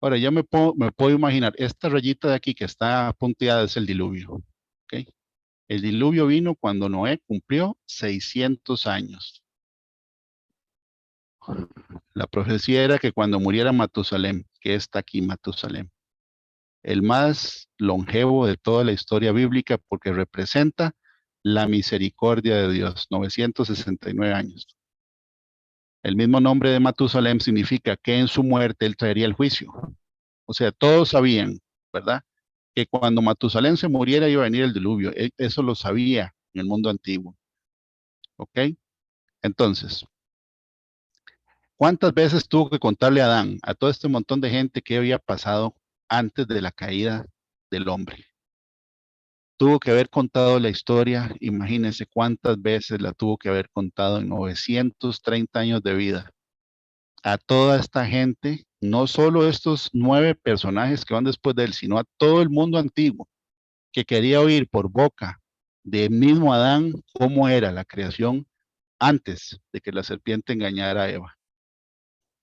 Speaker 2: Ahora, me puedo imaginar, esta rayita de aquí que está punteada es el diluvio, ¿ok? El diluvio vino cuando Noé cumplió 600 años. La profecía era que cuando muriera Matusalem, que está aquí Matusalem, el más longevo de toda la historia bíblica porque representa la misericordia de Dios, 969 años. El mismo nombre de Matusalem significa que en su muerte él traería el juicio. O sea, todos sabían, ¿verdad? Que cuando Matusalén se muriera iba a venir el diluvio. Eso lo sabía en el mundo antiguo. ¿Ok? Entonces, ¿cuántas veces tuvo que contarle a Adán, a todo este montón de gente que había pasado antes de la caída del hombre? Tuvo que haber contado la historia, imagínense cuántas veces la tuvo que haber contado en 930 años de vida. A toda esta gente, no solo estos 9 personajes que van después de él, sino a todo el mundo antiguo que quería oír por boca de mismo Adán cómo era la creación antes de que la serpiente engañara a Eva.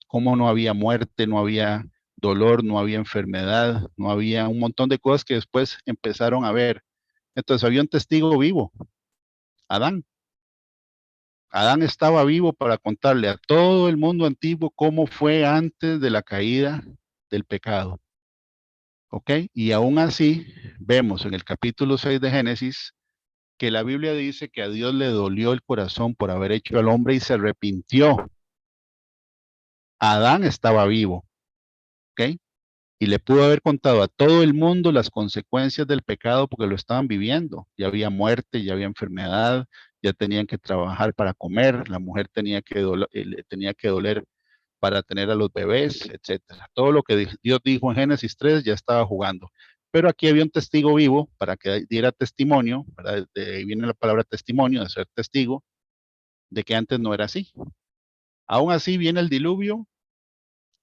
Speaker 2: Cómo no había muerte, no había dolor, no había enfermedad, no había un montón de cosas que después empezaron a ver. Entonces había un testigo vivo, Adán. Adán estaba vivo para contarle a todo el mundo antiguo cómo fue antes de la caída del pecado. ¿Ok? Y aún así, vemos en el capítulo 6 de Génesis que la Biblia dice que a Dios le dolió el corazón por haber hecho al hombre y se arrepintió. Adán estaba vivo, ¿ok? Y le pudo haber contado a todo el mundo las consecuencias del pecado porque lo estaban viviendo. Ya había muerte, ya había enfermedad, ya tenían que trabajar para comer, la mujer tenía que doler para tener a los bebés, etcétera. Todo lo que Dios dijo en Génesis 3 ya estaba jugando. Pero aquí había un testigo vivo para que diera testimonio, ¿verdad? De ahí viene la palabra testimonio, de ser testigo, de que antes no era así. Aún así viene el diluvio,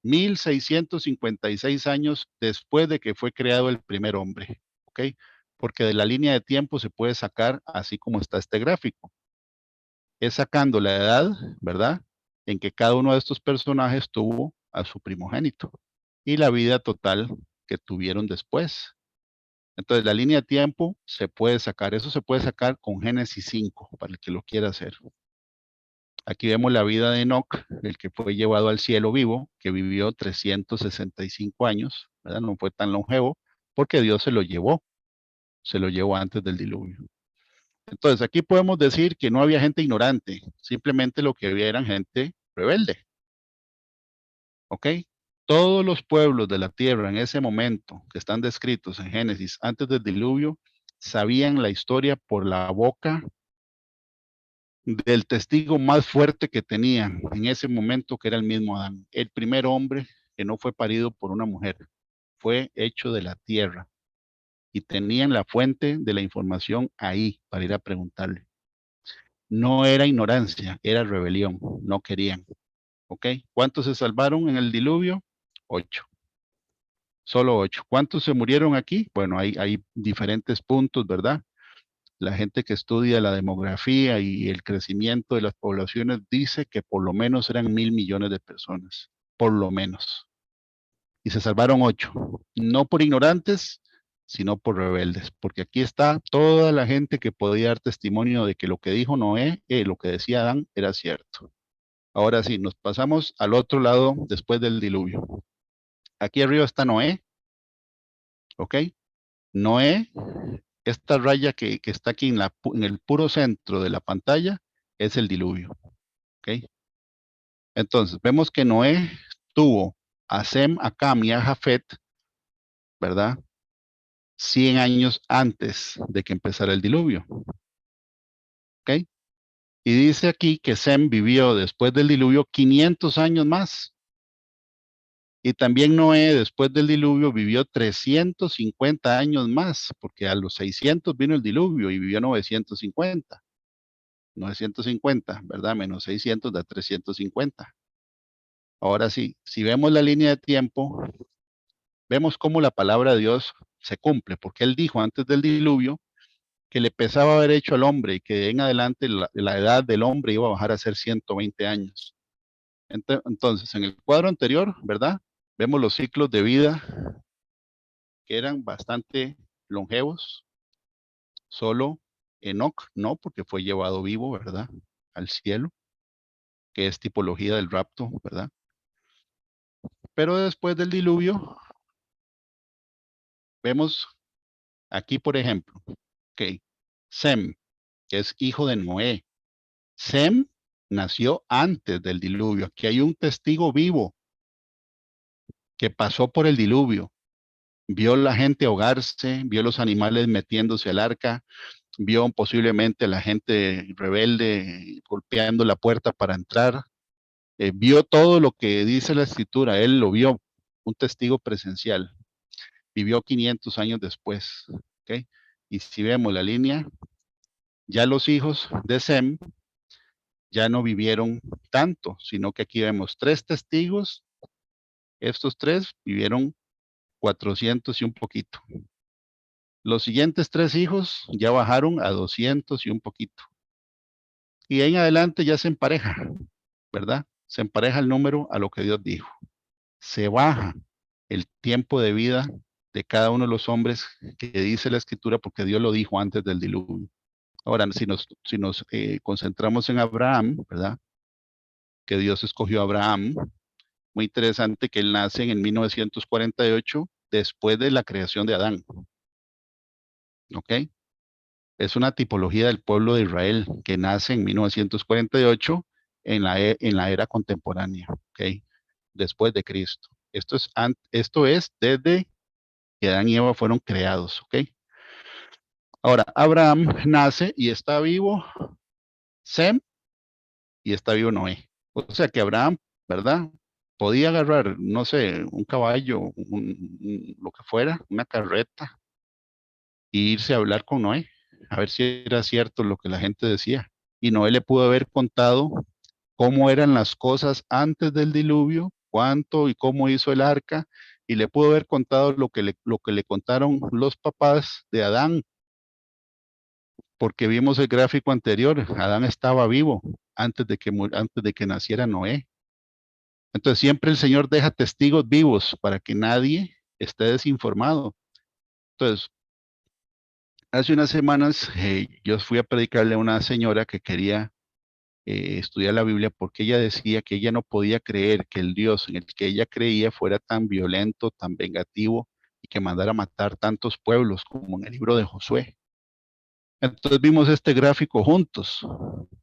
Speaker 2: 1656 años después de que fue creado el primer hombre, ¿ok? Porque de la línea de tiempo se puede sacar así como está este gráfico. Es sacando la edad, ¿verdad? En que cada uno de estos personajes tuvo a su primogénito y la vida total que tuvieron después. Entonces, la línea de tiempo se puede sacar. Eso se puede sacar con Génesis 5, para el que lo quiera hacer. Aquí vemos la vida de Enoch, el que fue llevado al cielo vivo, que vivió 365 años, ¿verdad? No fue tan longevo, porque Dios se lo llevó antes del diluvio. Entonces, aquí podemos decir que no había gente ignorante, simplemente lo que había eran gente rebelde. ¿Ok? Todos los pueblos de la tierra en ese momento que están descritos en Génesis antes del diluvio, sabían la historia por la boca del testigo más fuerte que tenían en ese momento, que era el mismo Adán, el primer hombre que no fue parido por una mujer, fue hecho de la tierra y tenían la fuente de la información ahí para ir a preguntarle. No era ignorancia, era rebelión, no querían. ¿Ok? ¿Cuántos se salvaron en el diluvio? 8. Solo 8. ¿Cuántos se murieron aquí? Bueno, hay diferentes puntos, ¿verdad? La gente que estudia la demografía y el crecimiento de las poblaciones dice que por lo menos eran 1.000 millones de personas, por lo menos. Y se salvaron 8, no por ignorantes, sino por rebeldes, porque aquí está toda la gente que podía dar testimonio de que lo que dijo Noé, lo que decía Adán, era cierto. Ahora sí, nos pasamos al otro lado después del diluvio. Aquí arriba está Noé, ¿ok? Noé, esta raya que está aquí en el puro centro de la pantalla, es el diluvio, ¿ok? Entonces, vemos que Noé tuvo a Sem, a Cam y a Jafet, ¿verdad? 100 años antes de que empezara el diluvio, ¿ok? Y dice aquí que Sem vivió después del diluvio 500 años más. Y también Noé, después del diluvio, vivió 350 años más, porque a los 600 vino el diluvio y vivió 950. 950, ¿verdad? Menos 600 da 350. Ahora sí, si vemos la línea de tiempo, vemos cómo la palabra de Dios se cumple, porque Él dijo antes del diluvio que le pesaba haber hecho al hombre y que en adelante la edad del hombre iba a bajar a ser 120 años. Entonces, en el cuadro anterior, ¿verdad? Vemos los ciclos de vida que eran bastante longevos. Solo Enoc no, porque fue llevado vivo, ¿verdad? Al cielo, que es tipología del rapto, ¿verdad? Pero después del diluvio, vemos aquí, por ejemplo, que Sem, que es hijo de Noé. Sem nació antes del diluvio. Aquí hay un testigo vivo que pasó por el diluvio. Vio la gente ahogarse, vio los animales metiéndose al arca, vio posiblemente a la gente rebelde golpeando la puerta para entrar, vio todo lo que dice la escritura, él lo vio, un testigo presencial, vivió 500 años después, ¿ok? Y si vemos la línea, ya los hijos de Sem ya no vivieron tanto, sino que aquí vemos 3 testigos, estos 3 vivieron 400 y un poquito. Los siguientes 3 hijos ya bajaron a 200 y un poquito. Y ahí en adelante ya se empareja, ¿verdad? Se empareja el número a lo que Dios dijo. Se baja el tiempo de vida de cada uno de los hombres que dice la escritura porque Dios lo dijo antes del diluvio. Ahora, si nos concentramos en Abraham, ¿verdad? Que Dios escogió a Abraham. Muy interesante que él nace en 1948 después de la creación de Adán. ¿Ok? Es una tipología del pueblo de Israel que nace en 1948 en la era contemporánea, ¿ok? Después de Cristo. Esto es desde que Adán y Eva fueron creados, ¿ok? Ahora, Abraham nace y está vivo Sem y está vivo Noé. O sea que Abraham, ¿verdad? Podía agarrar, no sé, un caballo, lo que fuera, una carreta, e irse a hablar con Noé, a ver si era cierto lo que la gente decía. Y Noé le pudo haber contado cómo eran las cosas antes del diluvio, cuánto y cómo hizo el arca, y le pudo haber contado lo que le contaron los papás de Adán, porque vimos el gráfico anterior, Adán estaba vivo antes de que naciera Noé. Entonces siempre el Señor deja testigos vivos para que nadie esté desinformado. Entonces, hace unas semanas yo fui a predicarle a una señora que quería estudiar la Biblia porque ella decía que ella no podía creer que el Dios en el que ella creía fuera tan violento, tan vengativo y que mandara a matar tantos pueblos como en el libro de Josué. Entonces vimos este gráfico juntos,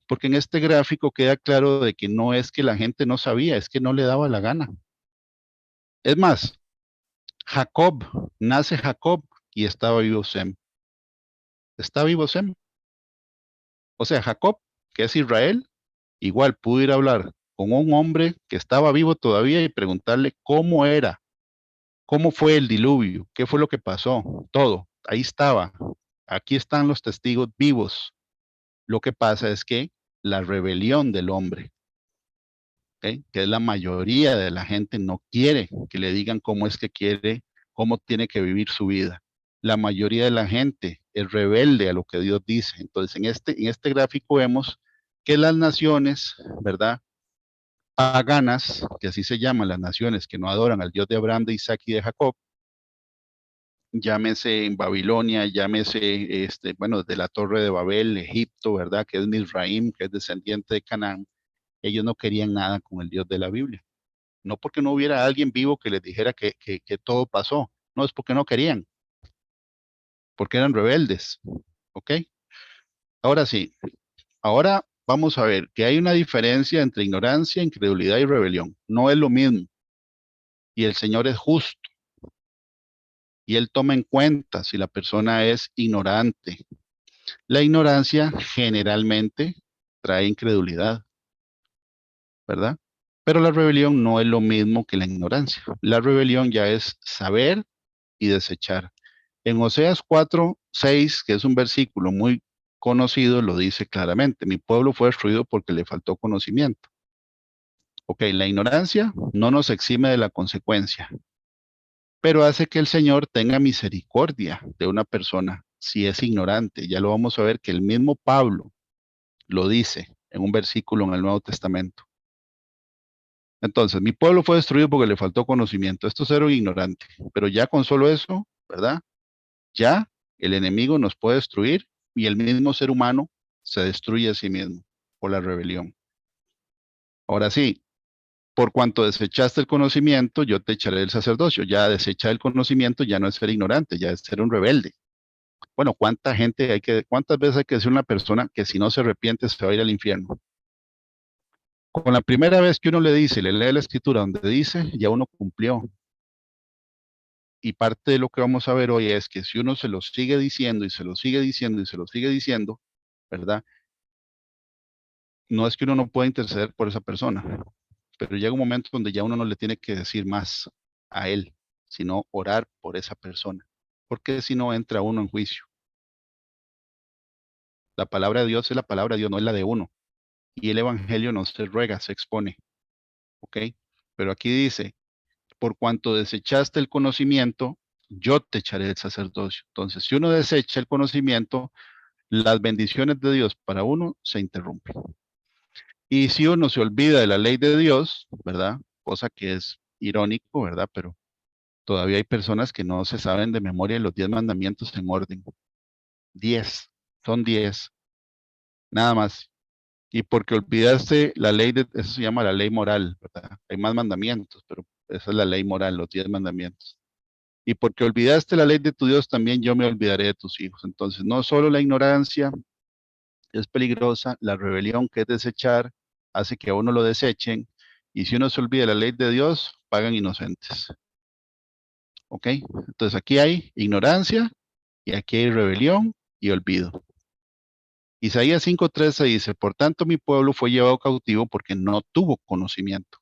Speaker 2: porque en este gráfico queda claro de que no es que la gente no sabía, es que no le daba la gana. Es más, Jacob, nace Jacob y estaba vivo Sem. Está vivo Sem. O sea, Jacob, que es Israel, igual pudo ir a hablar con un hombre que estaba vivo todavía y preguntarle cómo era, cómo fue el diluvio, qué fue lo que pasó, todo. Ahí estaba. Aquí están los testigos vivos. Lo que pasa es que la rebelión del hombre, ¿ok? Que es la mayoría de la gente, no quiere que le digan cómo es que quiere, cómo tiene que vivir su vida. La mayoría de la gente es rebelde a lo que Dios dice. Entonces, en este gráfico vemos que las naciones, ¿verdad? Paganas, que así se llaman las naciones que no adoran al Dios de Abraham, de Isaac y de Jacob, llámese en Babilonia, llámese, bueno, de la Torre de Babel, Egipto, ¿verdad? Que es Misraim, que es descendiente de Canaán. Ellos no querían nada con el Dios de la Biblia. No porque no hubiera alguien vivo que les dijera que todo pasó, no, es porque no querían. porque eran rebeldes, ¿ok? Ahora sí, ahora vamos a ver que hay una diferencia entre ignorancia, incredulidad y rebelión. No es lo mismo. Y el Señor es justo. Y Él toma en cuenta si la persona es ignorante. La ignorancia generalmente trae incredulidad, ¿verdad? Pero la rebelión no es lo mismo que la ignorancia. La rebelión ya es saber y desechar. En Oseas 4:6, que es un versículo muy conocido, lo dice claramente: mi pueblo fue destruido porque le faltó conocimiento. Ok, la ignorancia no nos exime de la consecuencia, pero hace que el Señor tenga misericordia de una persona si es ignorante. Ya lo vamos a ver que el mismo Pablo lo dice en un versículo en el Nuevo Testamento. Entonces, mi pueblo fue destruido porque le faltó conocimiento. Esto es ser un ignorante, pero ya con solo eso, ¿verdad? Ya el enemigo nos puede destruir y el mismo ser humano se destruye a sí mismo por la rebelión. Ahora sí, por cuanto desechaste el conocimiento, yo te echaré del sacerdocio. Ya desechar el conocimiento ya no es ser ignorante, ya es ser un rebelde. Bueno, ¿cuántas veces hay que decir a una persona que si no se arrepiente se va a ir al infierno? Con la primera vez que uno le dice, le lee la escritura donde dice, ya uno cumplió. Y parte de lo que vamos a ver hoy es que si uno se lo sigue diciendo y se lo sigue diciendo y se lo sigue diciendo, ¿verdad? No es que uno no pueda interceder por esa persona, pero llega un momento donde ya uno no le tiene que decir más a él, sino orar por esa persona, porque si no entra uno en juicio. La palabra de Dios es la palabra de Dios, no es la de uno. Y el evangelio no se ruega, se expone, ¿ok? Pero aquí dice, por cuanto desechaste el conocimiento, yo te echaré el sacerdocio. Entonces, si uno desecha el conocimiento, las bendiciones de Dios para uno se interrumpen. Y si uno se olvida de la ley de Dios, ¿verdad? Cosa que es irónico, ¿verdad? Pero todavía hay personas que no se saben de memoria los 10 mandamientos en orden. 10, son 10, nada más. Y porque olvidaste la ley eso se llama la ley moral, ¿verdad? Hay más mandamientos, pero esa es la ley moral, los 10 mandamientos. Y porque olvidaste la ley de tu Dios, también yo me olvidaré de tus hijos. Entonces, no solo la ignorancia es peligrosa, la rebelión, que es desechar, hace que a uno lo desechen. Y si uno se olvida la ley de Dios, pagan inocentes. ¿Ok? Entonces aquí hay ignorancia y aquí hay rebelión y olvido. Isaías 5:13 dice, por tanto mi pueblo fue llevado cautivo porque no tuvo conocimiento,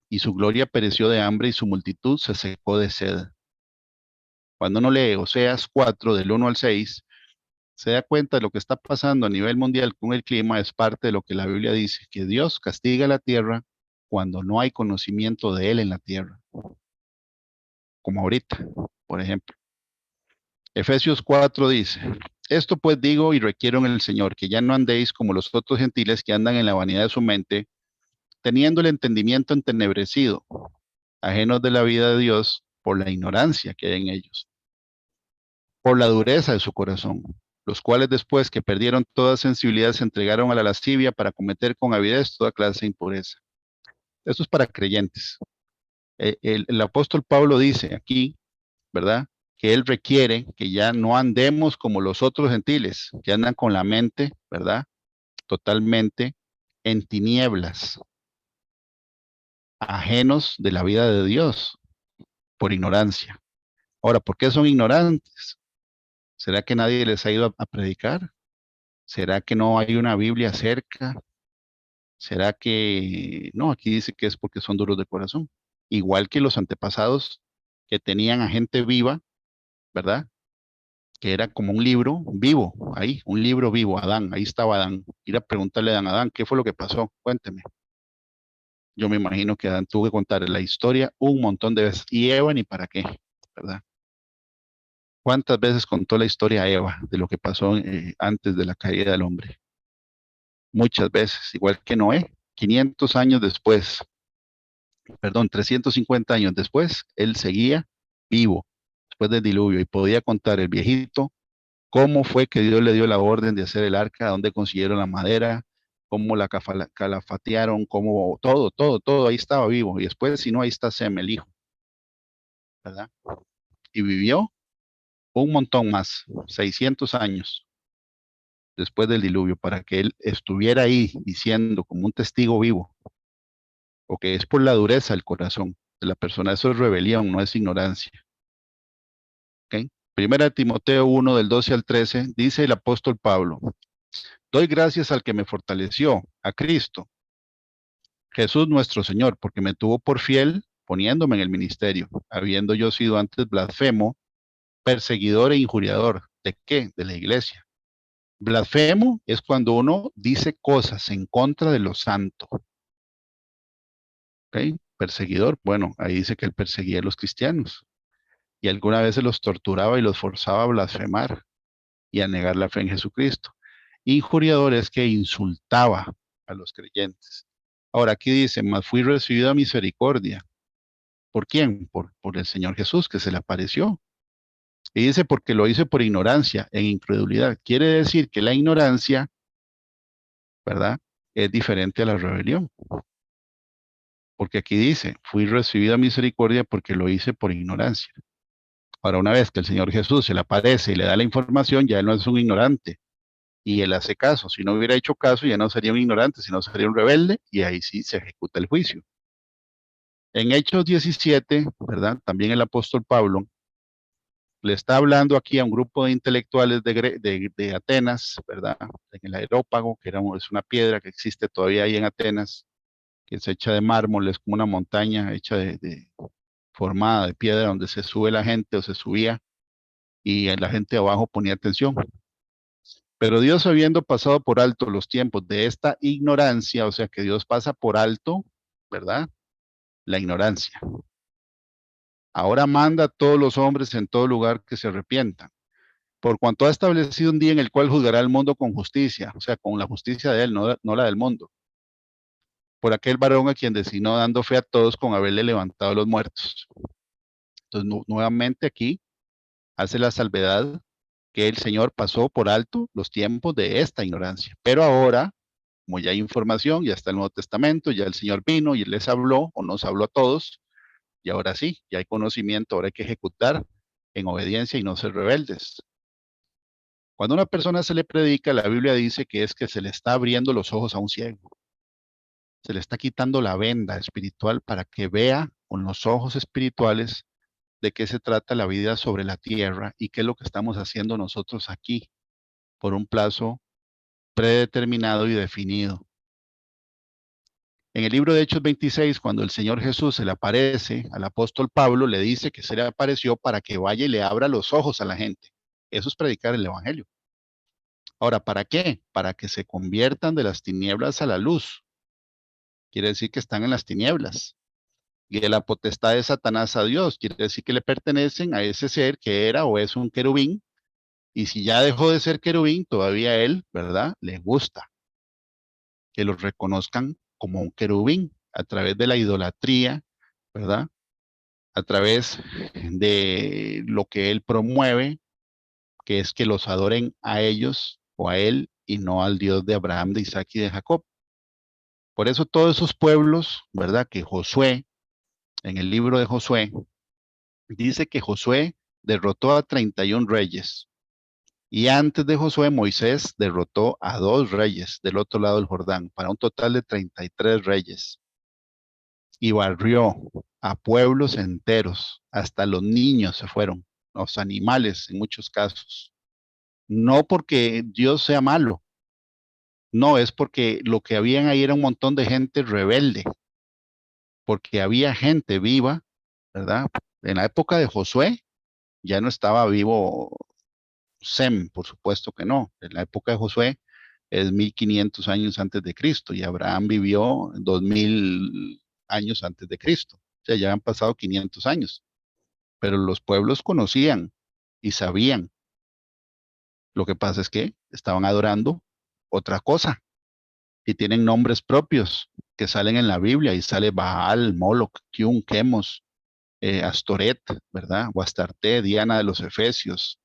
Speaker 2: y su gloria pereció de hambre y su multitud se secó de sed. Cuando uno lee Oseas 4, del 1 al 6, se da cuenta de lo que está pasando a nivel mundial con el clima. Es parte de lo que la Biblia dice, que Dios castiga la tierra cuando no hay conocimiento de Él en la tierra, como ahorita, por ejemplo. Efesios 4 dice, esto pues digo y requiero en el Señor, que ya no andéis como los otros gentiles que andan en la vanidad de su mente, teniendo el entendimiento entenebrecido, ajenos de la vida de Dios por la ignorancia que hay en ellos, por la dureza de su corazón, los cuales después que perdieron toda sensibilidad se entregaron a la lascivia para cometer con avidez toda clase de impureza. Esto es para creyentes. El apóstol Pablo dice aquí, ¿verdad? Que él requiere que ya no andemos como los otros gentiles, que andan con la mente, ¿verdad? Totalmente en tinieblas, ajenos de la vida de Dios, por ignorancia. Ahora, ¿por qué son ignorantes? ¿Será que nadie les ha ido a predicar? ¿Será que no hay una Biblia cerca? ¿Será que no? Aquí dice que es porque son duros de corazón. Igual que los antepasados que tenían a gente viva, ¿verdad? Que era como un libro vivo, ahí, un libro vivo, Adán, ahí estaba Adán. Ir a preguntarle a Adán, ¿qué fue lo que pasó? Cuénteme. Yo me imagino que Adán tuvo que contar la historia un montón de veces. Y Eva, ni para qué, ¿verdad? ¿Cuántas veces contó la historia a Eva de lo que pasó antes de la caída del hombre? Muchas veces, igual que Noé, 500 años después, perdón, 350 años después, él seguía vivo después del diluvio y podía contar el viejito cómo fue que Dios le dio la orden de hacer el arca, dónde consiguieron la madera, cómo la calafatearon, cómo todo, todo, todo, ahí estaba vivo. Y después, si no, ahí está Sem, el hijo, ¿verdad? Y vivió un montón más, 600 años después del diluvio, para que él estuviera ahí diciendo como un testigo vivo, o que es por la dureza del corazón de la persona. Eso es rebelión, no es ignorancia. ¿Okay? Primera de Timoteo 1, del 12 al 13, dice el apóstol Pablo: doy gracias al que me fortaleció, a Cristo, Jesús nuestro Señor, porque me tuvo por fiel poniéndome en el ministerio, habiendo yo sido antes blasfemo, perseguidor e injuriador. ¿De qué? De la iglesia. Blasfemo es cuando uno dice cosas en contra de lo santo. ¿Okay? Perseguidor, bueno, ahí dice que él perseguía a los cristianos y alguna vez se los torturaba y los forzaba a blasfemar y a negar la fe en Jesucristo. Injuriador es que insultaba a los creyentes. Ahora aquí dice: mas fui recibido a misericordia. ¿Por quién? Por el Señor Jesús, que se le apareció. Y dice: porque lo hice por ignorancia, en incredulidad. Quiere decir que la ignorancia, ¿verdad?, es diferente a la rebelión. Porque aquí dice: fui recibido a misericordia porque lo hice por ignorancia. Ahora, una vez que el Señor Jesús se le aparece y le da la información, ya él no es un ignorante. Y él hace caso. Si no hubiera hecho caso, ya no sería un ignorante, sino sería un rebelde, y ahí sí se ejecuta el juicio. En Hechos 17, ¿verdad?, también el apóstol Pablo le está hablando aquí a un grupo de intelectuales de Atenas, ¿verdad?, en el Areópago, que es una piedra que existe todavía ahí en Atenas, que es hecha de mármol, es como una montaña hecha formada de piedra donde se sube la gente o se subía y la gente abajo ponía atención. Pero Dios, habiendo pasado por alto los tiempos de esta ignorancia, o sea que Dios pasa por alto, ¿verdad?, la ignorancia. Ahora manda a todos los hombres en todo lugar que se arrepientan, por cuanto ha establecido un día en el cual juzgará al mundo con justicia, o sea, con la justicia de él, no la del mundo, por aquel varón a quien designó, dando fe a todos con haberle levantado a los muertos. Entonces, nuevamente aquí hace la salvedad que el Señor pasó por alto los tiempos de esta ignorancia. Pero ahora, como ya hay información, ya está el Nuevo Testamento, ya el Señor vino y les habló, o nos habló a todos, y ahora sí, ya hay conocimiento, ahora hay que ejecutar en obediencia y no ser rebeldes. Cuando a una persona se le predica, la Biblia dice que es que se le está abriendo los ojos a un ciego. Se le está quitando la venda espiritual para que vea con los ojos espirituales de qué se trata la vida sobre la tierra y qué es lo que estamos haciendo nosotros aquí por un plazo predeterminado y definido. En el libro de Hechos 26, cuando el Señor Jesús se le aparece al apóstol Pablo, le dice que se le apareció para que vaya y le abra los ojos a la gente. Eso es predicar el evangelio. Ahora, ¿para qué? Para que se conviertan de las tinieblas a la luz. Quiere decir que están en las tinieblas. Y de la potestad de Satanás a Dios. Quiere decir que le pertenecen a ese ser que era o es un querubín. Y si ya dejó de ser querubín, todavía a él, ¿verdad?, le gusta que los reconozcan como un querubín a través de la idolatría, ¿verdad?, a través de lo que él promueve, que es que los adoren a ellos o a él y no al Dios de Abraham, de Isaac y de Jacob. Por eso todos esos pueblos, ¿verdad?, que Josué, en el libro de Josué, dice que Josué derrotó a 31 reyes. Y antes de Josué, Moisés derrotó a 2 reyes del otro lado del Jordán, para un total de 33 reyes. Y barrió a pueblos enteros, hasta los niños se fueron, los animales en muchos casos. No porque Dios sea malo, no, es porque lo que habían ahí era un montón de gente rebelde, porque había gente viva, ¿verdad? En la época de Josué ya no estaba vivo Sem, por supuesto que no. En la época de Josué es 1500 años antes de Cristo y Abraham vivió 2000 años antes de Cristo. O sea, ya han pasado 500 años. Pero los pueblos conocían y sabían. Lo que pasa es que estaban adorando otra cosa y tienen nombres propios que salen en la Biblia y sale Baal, Moloch, Kiun, Chemos, Astoret, ¿verdad? O Astarte, Diana de los Efesios,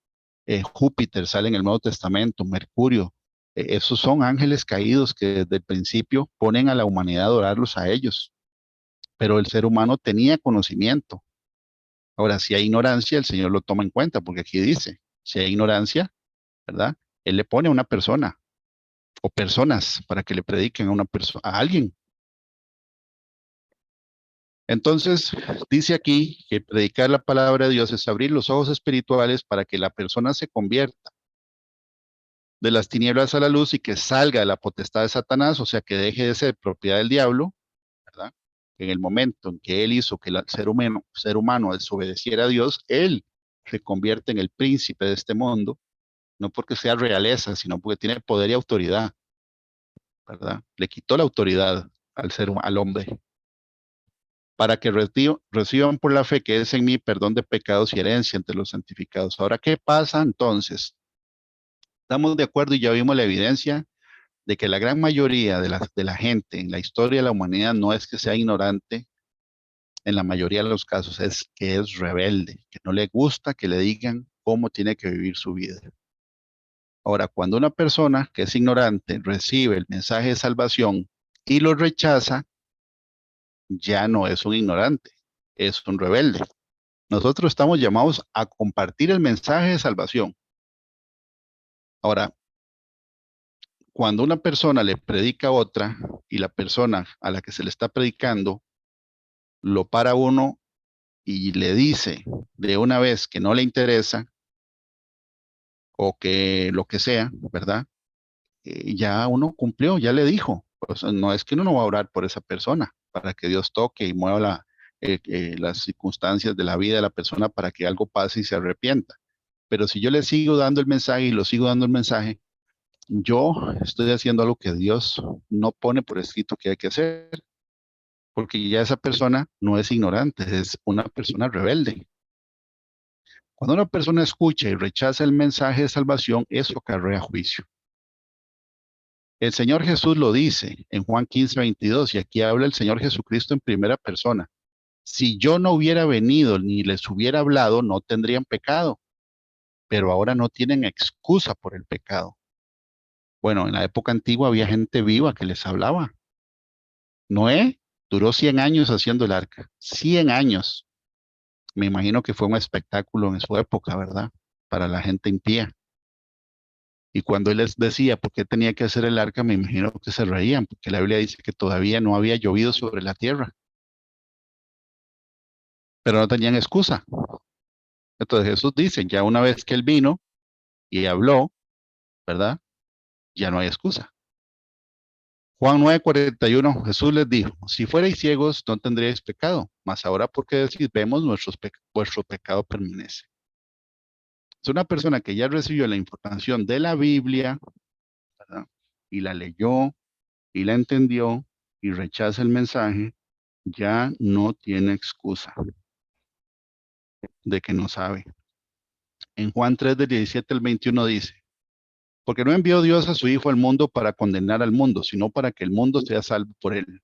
Speaker 2: Júpiter sale en el Nuevo Testamento, Mercurio. Esos son ángeles caídos que desde el principio ponen a la humanidad a adorarlos a ellos. Pero el ser humano tenía conocimiento. Ahora, si hay ignorancia, el Señor lo toma en cuenta, porque aquí dice Si hay ignorancia, ¿verdad? Él le pone a una persona o personas para que le prediquen a una persona, a alguien. Entonces, dice aquí que predicar la palabra de Dios es abrir los ojos espirituales para que la persona se convierta de las tinieblas a la luz y que salga de la potestad de Satanás, o sea, que deje de ser propiedad del diablo, ¿verdad? En el momento en que él hizo que el ser humano desobedeciera a Dios, él se convierte en el príncipe de este mundo, no porque sea realeza, sino porque tiene poder y autoridad, ¿verdad? Le quitó la autoridad al hombre, para que reciban por la fe que es en mí perdón de pecados y herencia entre los santificados. Ahora, ¿qué pasa entonces? Estamos de acuerdo y ya vimos la evidencia de que la gran mayoría de la gente en la historia de la humanidad no es que sea ignorante, en la mayoría de los casos es que es rebelde, que no le gusta que le digan cómo tiene que vivir su vida. Ahora, cuando una persona que es ignorante recibe el mensaje de salvación y lo rechaza, ya no es un ignorante, es un rebelde. Nosotros estamos llamados a compartir el mensaje de salvación. Ahora, cuando una persona le predica a otra y la persona a la que se le está predicando lo para uno y le dice de una vez que no le interesa o que lo que sea, ¿verdad? Ya uno cumplió, ya le dijo. Pues, no es que uno no va a orar por esa persona para que Dios toque y mueva las circunstancias de la vida de la persona para que algo pase y se arrepienta. Pero si yo le sigo dando el mensaje y lo sigo dando el mensaje, yo estoy haciendo algo que Dios no pone por escrito que hay que hacer, porque ya esa persona no es ignorante, es una persona rebelde. Cuando una persona escucha y rechaza el mensaje de salvación, eso acarrea juicio. El Señor Jesús lo dice en Juan 15:22, y aquí habla el Señor Jesucristo en primera persona. Si yo no hubiera venido ni les hubiera hablado, no tendrían pecado, pero ahora no tienen excusa por el pecado. Bueno, en la época antigua había gente viva que les hablaba. Noé duró 100 años haciendo el arca. 100 años. Me imagino que fue un espectáculo en su época, ¿verdad? Para la gente impía. Y cuando él les decía por qué tenía que hacer el arca, me imagino que se reían, porque la Biblia dice que todavía no había llovido sobre la tierra, pero no tenían excusa. Entonces Jesús dice, ya una vez que él vino y habló, ¿verdad? Ya no hay excusa. Juan 9:41, Jesús les dijo, si fuerais ciegos no tendríais pecado, mas ahora porque decís, vemos, vuestro pecado permanece. Es una persona que ya recibió la información de la Biblia, ¿verdad? Y la leyó y la entendió y rechaza el mensaje, ya no tiene excusa de que no sabe. En Juan 3, del 17 al 21 dice, porque no envió Dios a su Hijo al mundo para condenar al mundo, sino para que el mundo sea salvo por él.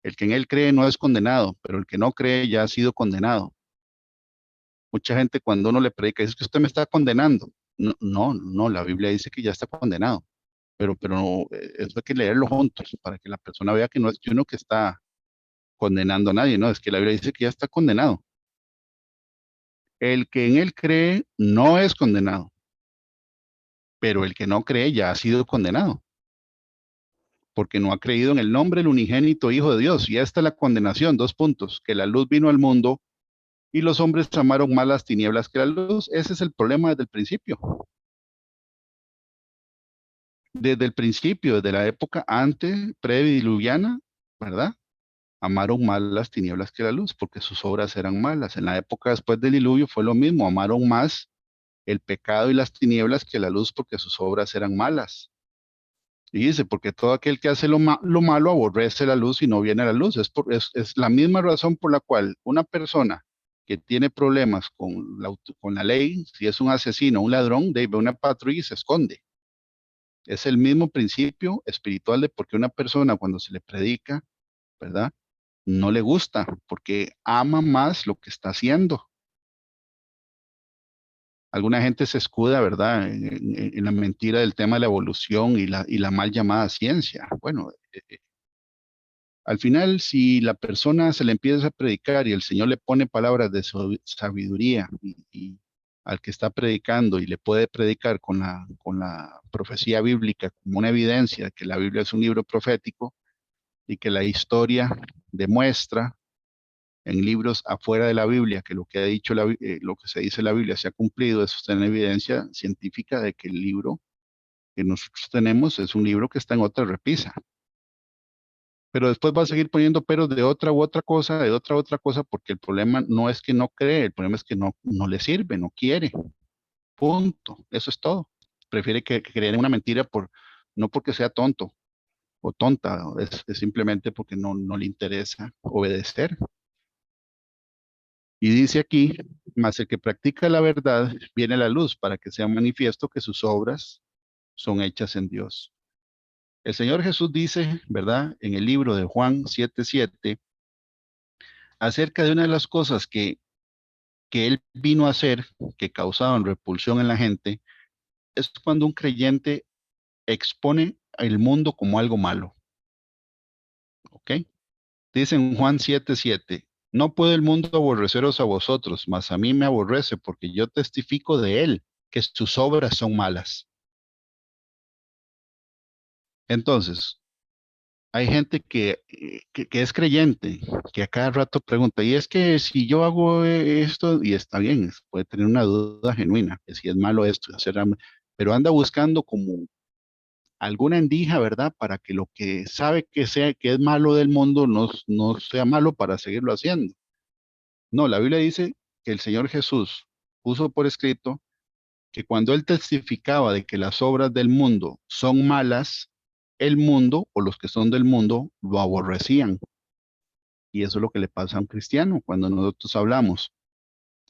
Speaker 2: El que en él cree no es condenado, pero el que no cree ya ha sido condenado. Mucha gente cuando uno le predica dice que usted me está condenando. No, no, no, la Biblia dice que ya está condenado, pero no, eso hay que leerlo juntos para que la persona vea que no es que uno que está condenando a nadie, no, es que la Biblia dice que ya está condenado. El que en él cree no es condenado, pero el que no cree ya ha sido condenado, porque no ha creído en el nombre del unigénito Hijo de Dios. Y esta es la condenación, 2 puntos, que la luz vino al mundo y los hombres amaron más las tinieblas que la luz. Ese es el problema desde el principio. Desde el principio, desde la época antes, prediluviana, ¿verdad? Amaron más las tinieblas que la luz, porque sus obras eran malas. En la época después del diluvio fue lo mismo, amaron más el pecado y las tinieblas que la luz, porque sus obras eran malas. Y dice, porque todo aquel que hace lo malo aborrece la luz y no viene a la luz. Es la misma razón por la cual una persona que tiene problemas con la ley, si es un asesino, un ladrón, debe una patrulla y se esconde. Es el mismo principio espiritual de por qué una persona cuando se le predica, ¿verdad? No le gusta, porque ama más lo que está haciendo. Alguna gente se escuda, ¿verdad? En la mentira del tema de la evolución y la mal llamada ciencia. Bueno, al final, si la persona se le empieza a predicar y el Señor le pone palabras de sabiduría y al que está predicando y le puede predicar con la profecía bíblica como una evidencia de que la Biblia es un libro profético y que la historia demuestra en libros afuera de la Biblia que lo que ha dicho lo que se dice en la Biblia se ha cumplido, eso está en evidencia científica de que el libro que nosotros tenemos es un libro que está en otra repisa. Pero después va a seguir poniendo peros de otra u otra cosa, de otra u otra cosa, porque el problema no es que no cree, el problema es que no le sirve, no quiere. Punto. Eso es todo. Prefiere que creer en una mentira no porque sea tonto o tonta, es simplemente porque no le interesa obedecer. Y dice aquí, mas el que practica la verdad viene a la luz para que sea manifiesto que sus obras son hechas en Dios. El Señor Jesús dice, ¿verdad? En el libro de Juan 7:7, acerca de una de las cosas que él vino a hacer, que causaban repulsión en la gente, es cuando un creyente expone el mundo como algo malo. ¿Ok? Dice en Juan 7:7, no puede el mundo aborreceros a vosotros, mas a mí me aborrece porque yo testifico de él que sus obras son malas. Entonces, hay gente que es creyente, que a cada rato pregunta, y es que si yo hago esto, y está bien, puede tener una duda genuina, que si es malo esto, pero anda buscando como alguna endija, ¿verdad? Para que lo que sabe que es malo del mundo no sea malo para seguirlo haciendo. No, la Biblia dice que el Señor Jesús puso por escrito que cuando él testificaba de que las obras del mundo son malas, el mundo o los que son del mundo lo aborrecían. Y eso es lo que le pasa a un cristiano cuando nosotros hablamos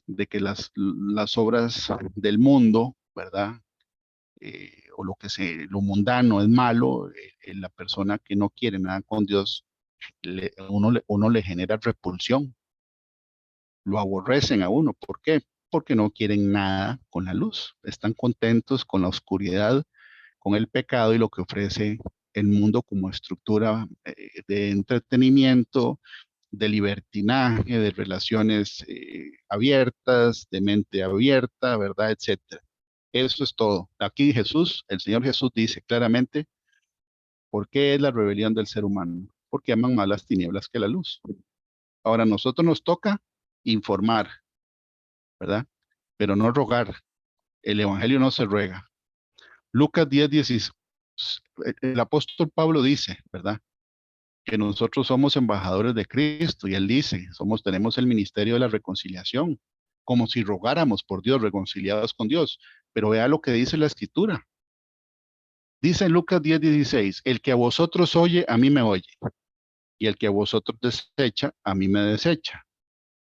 Speaker 2: de que las obras del mundo, ¿verdad? O lo mundano es malo, la persona que no quiere nada con Dios, uno le genera repulsión, lo aborrecen a uno. ¿Por qué? Porque no quieren nada con la luz, están contentos con la oscuridad, con el pecado y lo que ofrece el mundo como estructura de entretenimiento, de libertinaje, de relaciones abiertas, de mente abierta, ¿verdad? Etcétera. Eso es todo. Aquí el Señor Jesús dice claramente, ¿por qué es la rebelión del ser humano? Porque aman más las tinieblas que la luz. Ahora, a nosotros nos toca informar, ¿verdad? Pero no rogar. El evangelio no se ruega. Lucas 10:16. El apóstol Pablo dice, ¿verdad? Que nosotros somos embajadores de Cristo y él dice, tenemos el ministerio de la reconciliación, como si rogáramos por Dios, reconciliados con Dios. Pero vea lo que dice la escritura. Dice en Lucas 10:16, el que a vosotros oye, a mí me oye, y el que a vosotros desecha, a mí me desecha,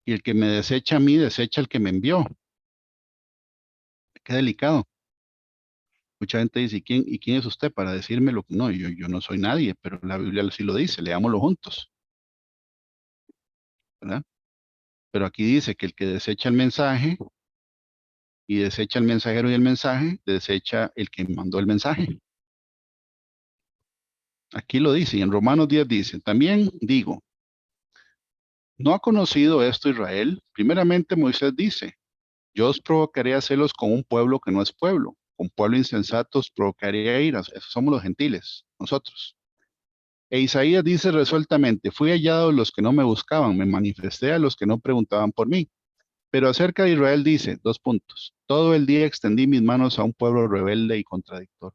Speaker 2: y el que me desecha a mí, desecha al que me envió. Qué delicado. Mucha gente dice, ¿y quién es usted para decirme lo que no? Yo no soy nadie, pero la Biblia sí lo dice, leámoslo juntos, ¿verdad? Pero aquí dice que el que desecha el mensaje y desecha el mensajero y el mensaje, desecha el que mandó el mensaje. Aquí lo dice, y en Romanos 10 dice, también digo, ¿no ha conocido esto Israel? Primeramente Moisés dice, yo os provocaré a celos con un pueblo que no es pueblo, con pueblo insensato os provocaré a iras. Esos somos los gentiles, nosotros. E Isaías dice resueltamente, fui hallado de los que no me buscaban, me manifesté a los que no preguntaban por mí. Pero acerca de Israel dice, dos puntos, todo el día extendí mis manos a un pueblo rebelde y contradictor.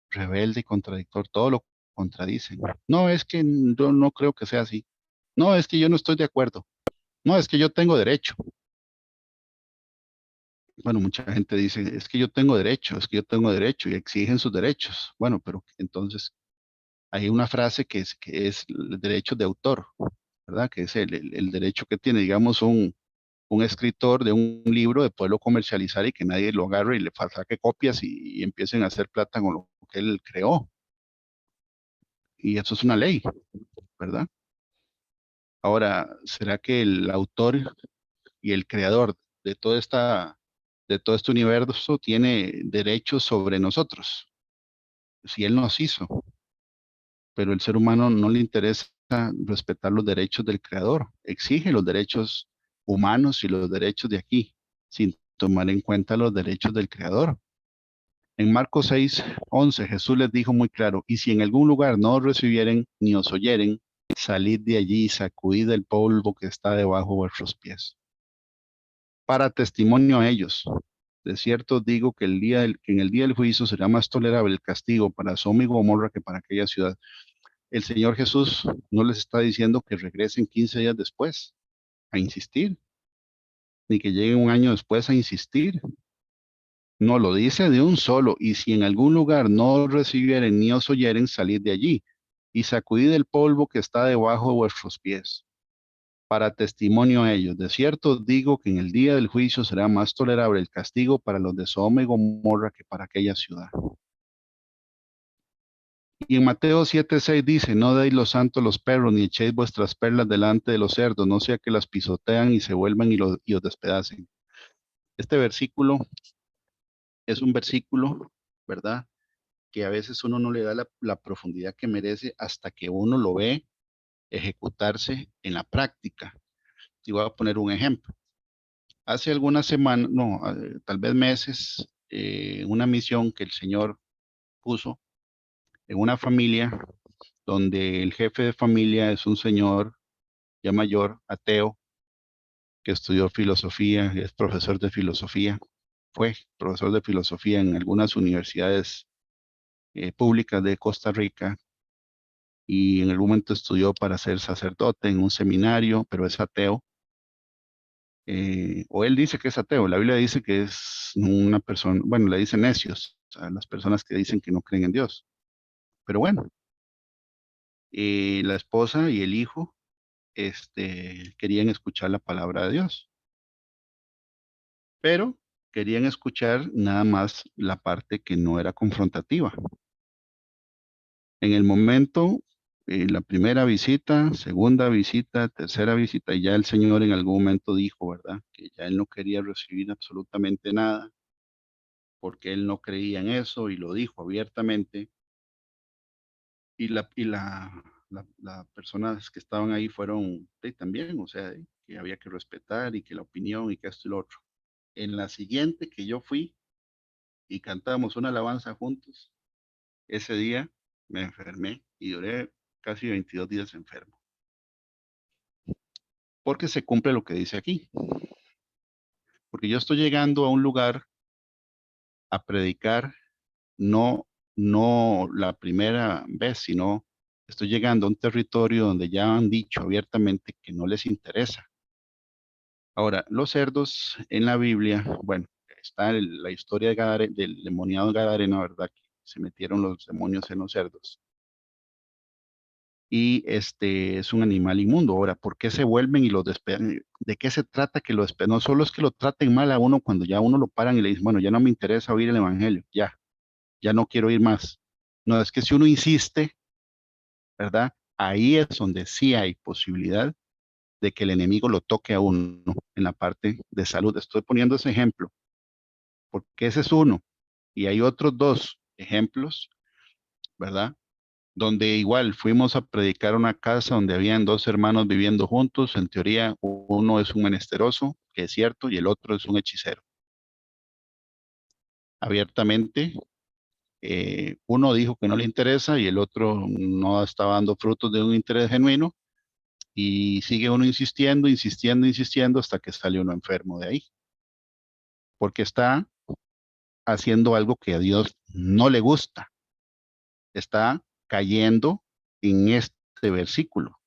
Speaker 2: Rebelde y contradictor, todo lo contradicen. No, es que yo no creo que sea así. No, es que yo no estoy de acuerdo. No, es que yo tengo derecho. Bueno, mucha gente dice, es que yo tengo derecho, es que yo tengo derecho y exigen sus derechos. Bueno, pero entonces hay una frase que es el derecho de autor, ¿verdad? Que es el derecho que tiene, digamos, un escritor de un libro de poderlo comercializar y que nadie lo agarre y le saque copias y empiecen a hacer plata con lo que él creó. Y eso es una ley, ¿verdad? Ahora, ¿será que el autor y el creador de de todo este universo tiene derechos sobre nosotros? Si él nos hizo, pero el ser humano no le interesa respetar los derechos del creador, exige los derechos humanos y los derechos de aquí, sin tomar en cuenta los derechos del Creador. En Marcos 6:11, Jesús les dijo muy claro, y si en algún lugar no os recibieren ni os oyeren, salid de allí y sacudid el polvo que está debajo de vuestros pies. Para testimonio a ellos. De cierto os digo que en el día del juicio será más tolerable el castigo para Sodoma y Gomorra que para aquella ciudad. El Señor Jesús no les está diciendo que regresen 15 días después a insistir, ni que lleguen un año después a insistir. No, lo dice de un solo, y si en algún lugar no os recibieren ni os oyeren, salid de allí, y sacudid el polvo que está debajo de vuestros pies. Para testimonio a ellos, de cierto os digo que en el día del juicio será más tolerable el castigo para los de Sodoma y Gomorra que para aquella ciudad. Y en Mateo 7:6 dice, no deis los santos los perros, ni echéis vuestras perlas delante de los cerdos, no sea que las pisotean y se vuelvan y os despedacen. Este versículo es un versículo, ¿verdad?, que a veces uno no le da la profundidad que merece hasta que uno lo ve ejecutarse en la práctica. Y voy a poner un ejemplo. Hace algunas semanas, no, tal vez meses, una misión que el Señor puso en una familia donde el jefe de familia es un señor ya mayor, ateo, que estudió filosofía, es profesor de filosofía, fue profesor de filosofía en algunas universidades públicas de Costa Rica, y en algún momento estudió para ser sacerdote en un seminario, pero es ateo. O él dice que es ateo, la Biblia dice que es una persona, bueno, le dicen necios a las personas que dicen que no creen en Dios. Pero bueno, la esposa y el hijo querían escuchar la palabra de Dios, pero querían escuchar nada más la parte que no era confrontativa. En el momento, la primera visita, segunda visita, tercera visita, y ya el Señor en algún momento dijo, ¿verdad?, que ya él no quería recibir absolutamente nada, porque él no creía en eso, y lo dijo abiertamente, las personas que estaban ahí fueron también, o sea, que había que respetar, y que la opinión, y que esto y lo otro. En la siguiente que yo fui, y cantamos una alabanza juntos, ese día me enfermé, y duré casi 22 días enfermo. Porque se cumple lo que dice aquí. Porque yo estoy llegando a un lugar a predicar, no la primera vez, sino estoy llegando a un territorio donde ya han dicho abiertamente que no les interesa. Ahora, los cerdos en la Biblia, bueno, está la historia del demoniado Gadareno, ¿verdad?, que se metieron los demonios en los cerdos. Y es un animal inmundo. Ahora, ¿por qué se vuelven y los despedan? ¿De qué se trata que lo despeden? No solo es que lo traten mal a uno cuando ya uno lo paran y le dicen, bueno, ya no me interesa oír el evangelio, ya no quiero oír más. No, es que si uno insiste, ¿verdad? Ahí es donde sí hay posibilidad de que el enemigo lo toque a uno en la parte de salud. Estoy poniendo ese ejemplo, porque ese es uno. Y hay otros dos ejemplos, ¿verdad?, donde igual fuimos a predicar una casa donde habían dos hermanos viviendo juntos. En teoría, uno es un menesteroso, que es cierto, y el otro es un hechicero. Abiertamente, uno dijo que no le interesa y el otro no estaba dando frutos de un interés genuino, y sigue uno insistiendo, insistiendo, insistiendo hasta que sale uno enfermo de ahí, porque está haciendo algo que a Dios no le gusta. Está cayendo en este versículo.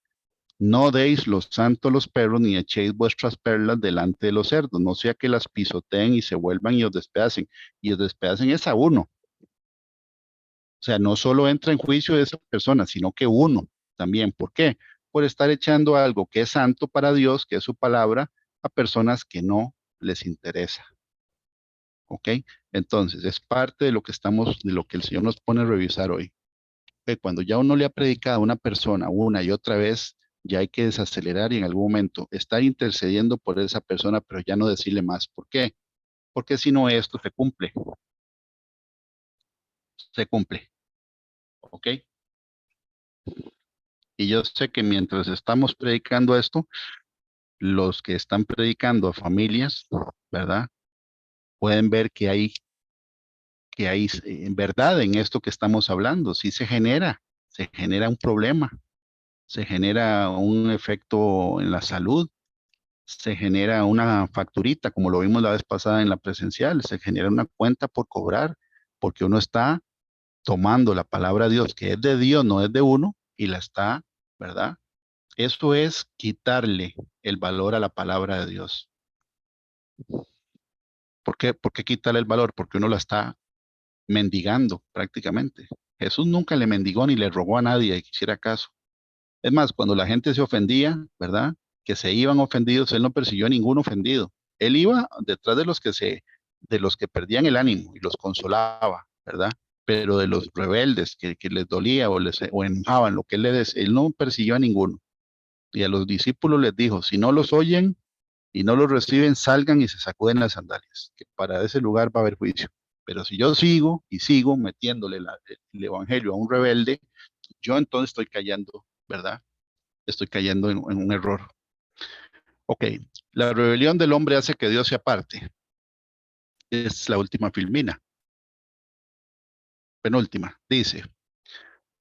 Speaker 2: No deis los santos los perros, ni echéis vuestras perlas delante de los cerdos, no sea que las pisoteen y se vuelvan y os despedacen. Y os despedacen es a uno. O sea, no solo entra en juicio de esa persona, sino que uno también. ¿Por qué? Por estar echando algo que es santo para Dios, que es su palabra, a personas que no les interesa. ¿Ok? Entonces, es parte de lo que de lo que el Señor nos pone a revisar hoy. Que cuando ya uno le ha predicado a una persona una y otra vez, ya hay que desacelerar y en algún momento estar intercediendo por esa persona, pero ya no decirle más. ¿Por qué? Porque si no, esto se cumple. Se cumple. ¿Ok? Y yo sé que mientras estamos predicando esto, los que están predicando a familias, ¿verdad?, pueden ver que hay en verdad en esto que estamos hablando. Sí se genera un problema, se genera un efecto en la salud, se genera una facturita, como lo vimos la vez pasada en la presencial, se genera una cuenta por cobrar, porque uno está tomando la palabra de Dios, que es de Dios, no es de uno, y la está, ¿verdad? Eso es quitarle el valor a la palabra de Dios. ¿Por qué quitarle el valor? Porque uno la está mendigando prácticamente. Jesús nunca le mendigó ni le rogó a nadie que hiciera caso. Es más, cuando la gente se ofendía, ¿verdad? Que se iban ofendidos, él no persiguió a ningún ofendido. Él iba detrás de los que perdían el ánimo y los consolaba, ¿verdad? Pero de los rebeldes que les dolía o enojaban, lo que él no persiguió a ninguno. Y a los discípulos les dijo, si no los oyen y no los reciben, salgan y se sacuden las sandalias, que para ese lugar va a haber juicio. Pero si yo sigo y sigo metiéndole el evangelio a un rebelde, yo entonces estoy cayendo, ¿verdad? Estoy cayendo en un error. Ok, la rebelión del hombre hace que Dios se aparte. Es la última filmina. Penúltima, dice.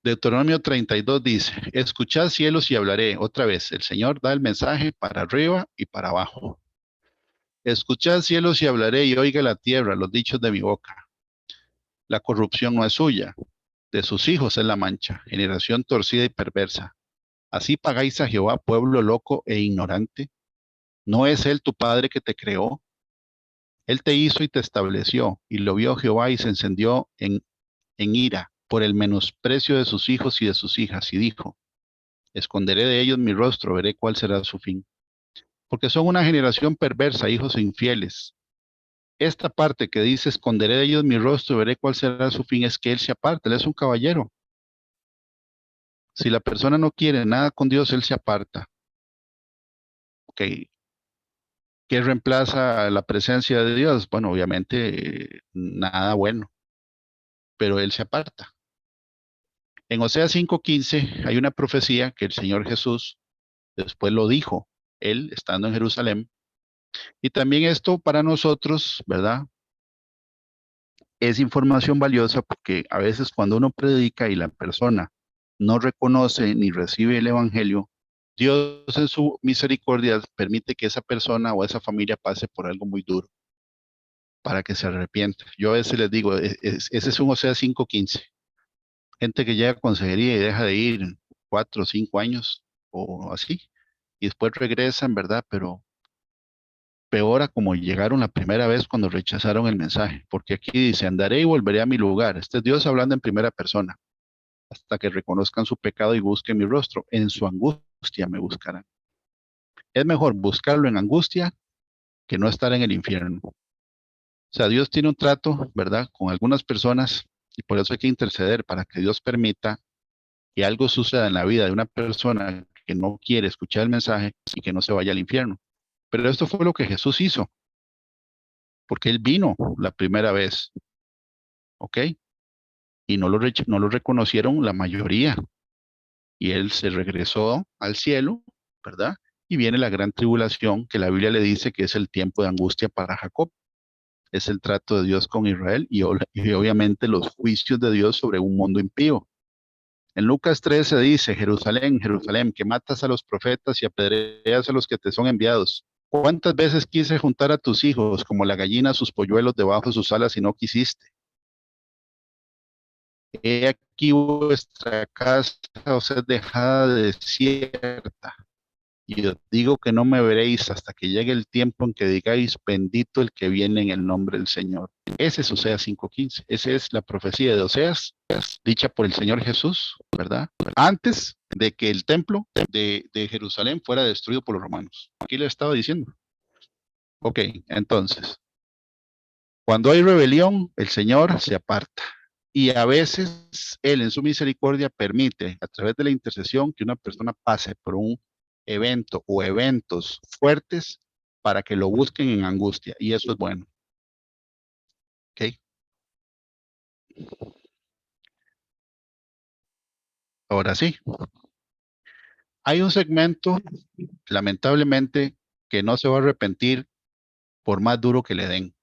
Speaker 2: Deuteronomio 32 dice, escuchad cielos y hablaré. Otra vez, el Señor da el mensaje para arriba y para abajo. Escuchad cielos y hablaré y oiga la tierra los dichos de mi boca. La corrupción no es suya, de sus hijos es la mancha, generación torcida y perversa. Así pagáis a Jehová, pueblo loco e ignorante. ¿No es él tu padre que te creó? Él te hizo y te estableció, y lo vio Jehová y se encendió en ira por el menosprecio de sus hijos y de sus hijas, y dijo, esconderé de ellos mi rostro, veré cuál será su fin. Porque son una generación perversa, hijos infieles. Esta parte que dice, esconderé de ellos mi rostro, veré cuál será su fin, es que él se aparta, él es un caballero. Si la persona no quiere nada con Dios, él se aparta. Ok, ¿qué reemplaza la presencia de Dios? Bueno, obviamente nada bueno, pero él se aparta. En Oseas 5:15 hay una profecía que el Señor Jesús después lo dijo, él estando en Jerusalén. Y también esto para nosotros, ¿verdad? Es información valiosa porque a veces cuando uno predica y la persona no reconoce ni recibe el Evangelio, Dios en su misericordia permite que esa persona o esa familia pase por algo muy duro para que se arrepienta. Yo a veces les digo, ese es un Oseas 5:15. Gente que llega a consejería y deja de ir 4 o 5 años o así, y después regresan, ¿verdad? Pero peor a como llegaron la primera vez cuando rechazaron el mensaje, porque aquí dice, andaré y volveré a mi lugar. Este es Dios hablando en primera persona, hasta que reconozcan su pecado y busquen mi rostro. En su angustia me buscarán. Es mejor buscarlo en angustia que no estar en el infierno. O sea, Dios tiene un trato, ¿verdad?, con algunas personas y por eso hay que interceder para que Dios permita que algo suceda en la vida de una persona que no quiere escuchar el mensaje y que no se vaya al infierno. Pero esto fue lo que Jesús hizo, porque Él vino la primera vez, ¿ok? Y no lo reconocieron la mayoría. Y Él se regresó al cielo, ¿verdad? Y viene la gran tribulación que la Biblia le dice que es el tiempo de angustia para Jacob. Es el trato de Dios con Israel y obviamente los juicios de Dios sobre un mundo impío. En Lucas 13 dice, Jerusalén, Jerusalén, que matas a los profetas y apedreas a los que te son enviados. ¿Cuántas veces quise juntar a tus hijos como la gallina a sus polluelos debajo de sus alas y no quisiste? He aquí vuestra casa os es dejada desierta. Y os digo que no me veréis hasta que llegue el tiempo en que digáis, bendito el que viene en el nombre del Señor. Ese es Oseas 5:15. Esa es la profecía de Oseas, dicha por el Señor Jesús, ¿verdad? Antes de que el templo de Jerusalén fuera destruido por los romanos. Aquí le estaba diciendo. Ok, entonces, cuando hay rebelión, el Señor se aparta. Y a veces Él en su misericordia permite, a través de la intercesión, que una persona pase por un evento o eventos fuertes para que lo busquen en angustia. Y eso es bueno. ¿Ok? Ahora sí, hay un segmento, lamentablemente, que no se va a arrepentir por más duro que le den.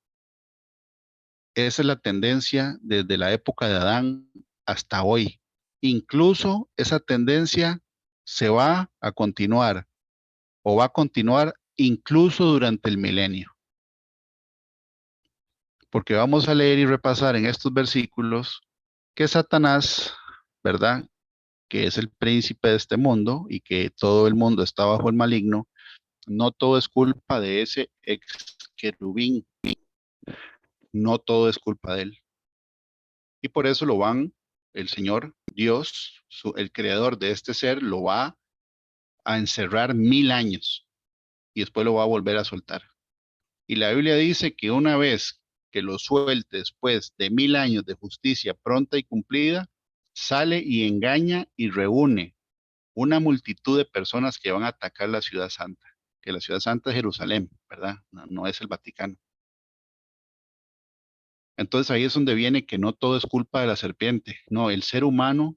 Speaker 2: Esa es la tendencia desde la época de Adán hasta hoy. Incluso esa tendencia se va a continuar o va a continuar incluso durante el milenio. Porque vamos a leer y repasar en estos versículos que Satanás, ¿verdad? Que es el príncipe de este mundo y que todo el mundo está bajo el maligno, no todo es culpa de ese ex querubín, no todo es culpa de él. Y por eso lo van, el Señor Dios, el creador de este ser, lo va a encerrar 1000 años y después lo va a volver a soltar. Y la Biblia dice que una vez que lo suelte después de 1000 años de justicia pronta y cumplida, sale y engaña y reúne una multitud de personas que van a atacar la ciudad santa, que la ciudad santa es Jerusalén, ¿verdad? No, no es el Vaticano. Entonces ahí es donde viene que no todo es culpa de la serpiente, no, el ser humano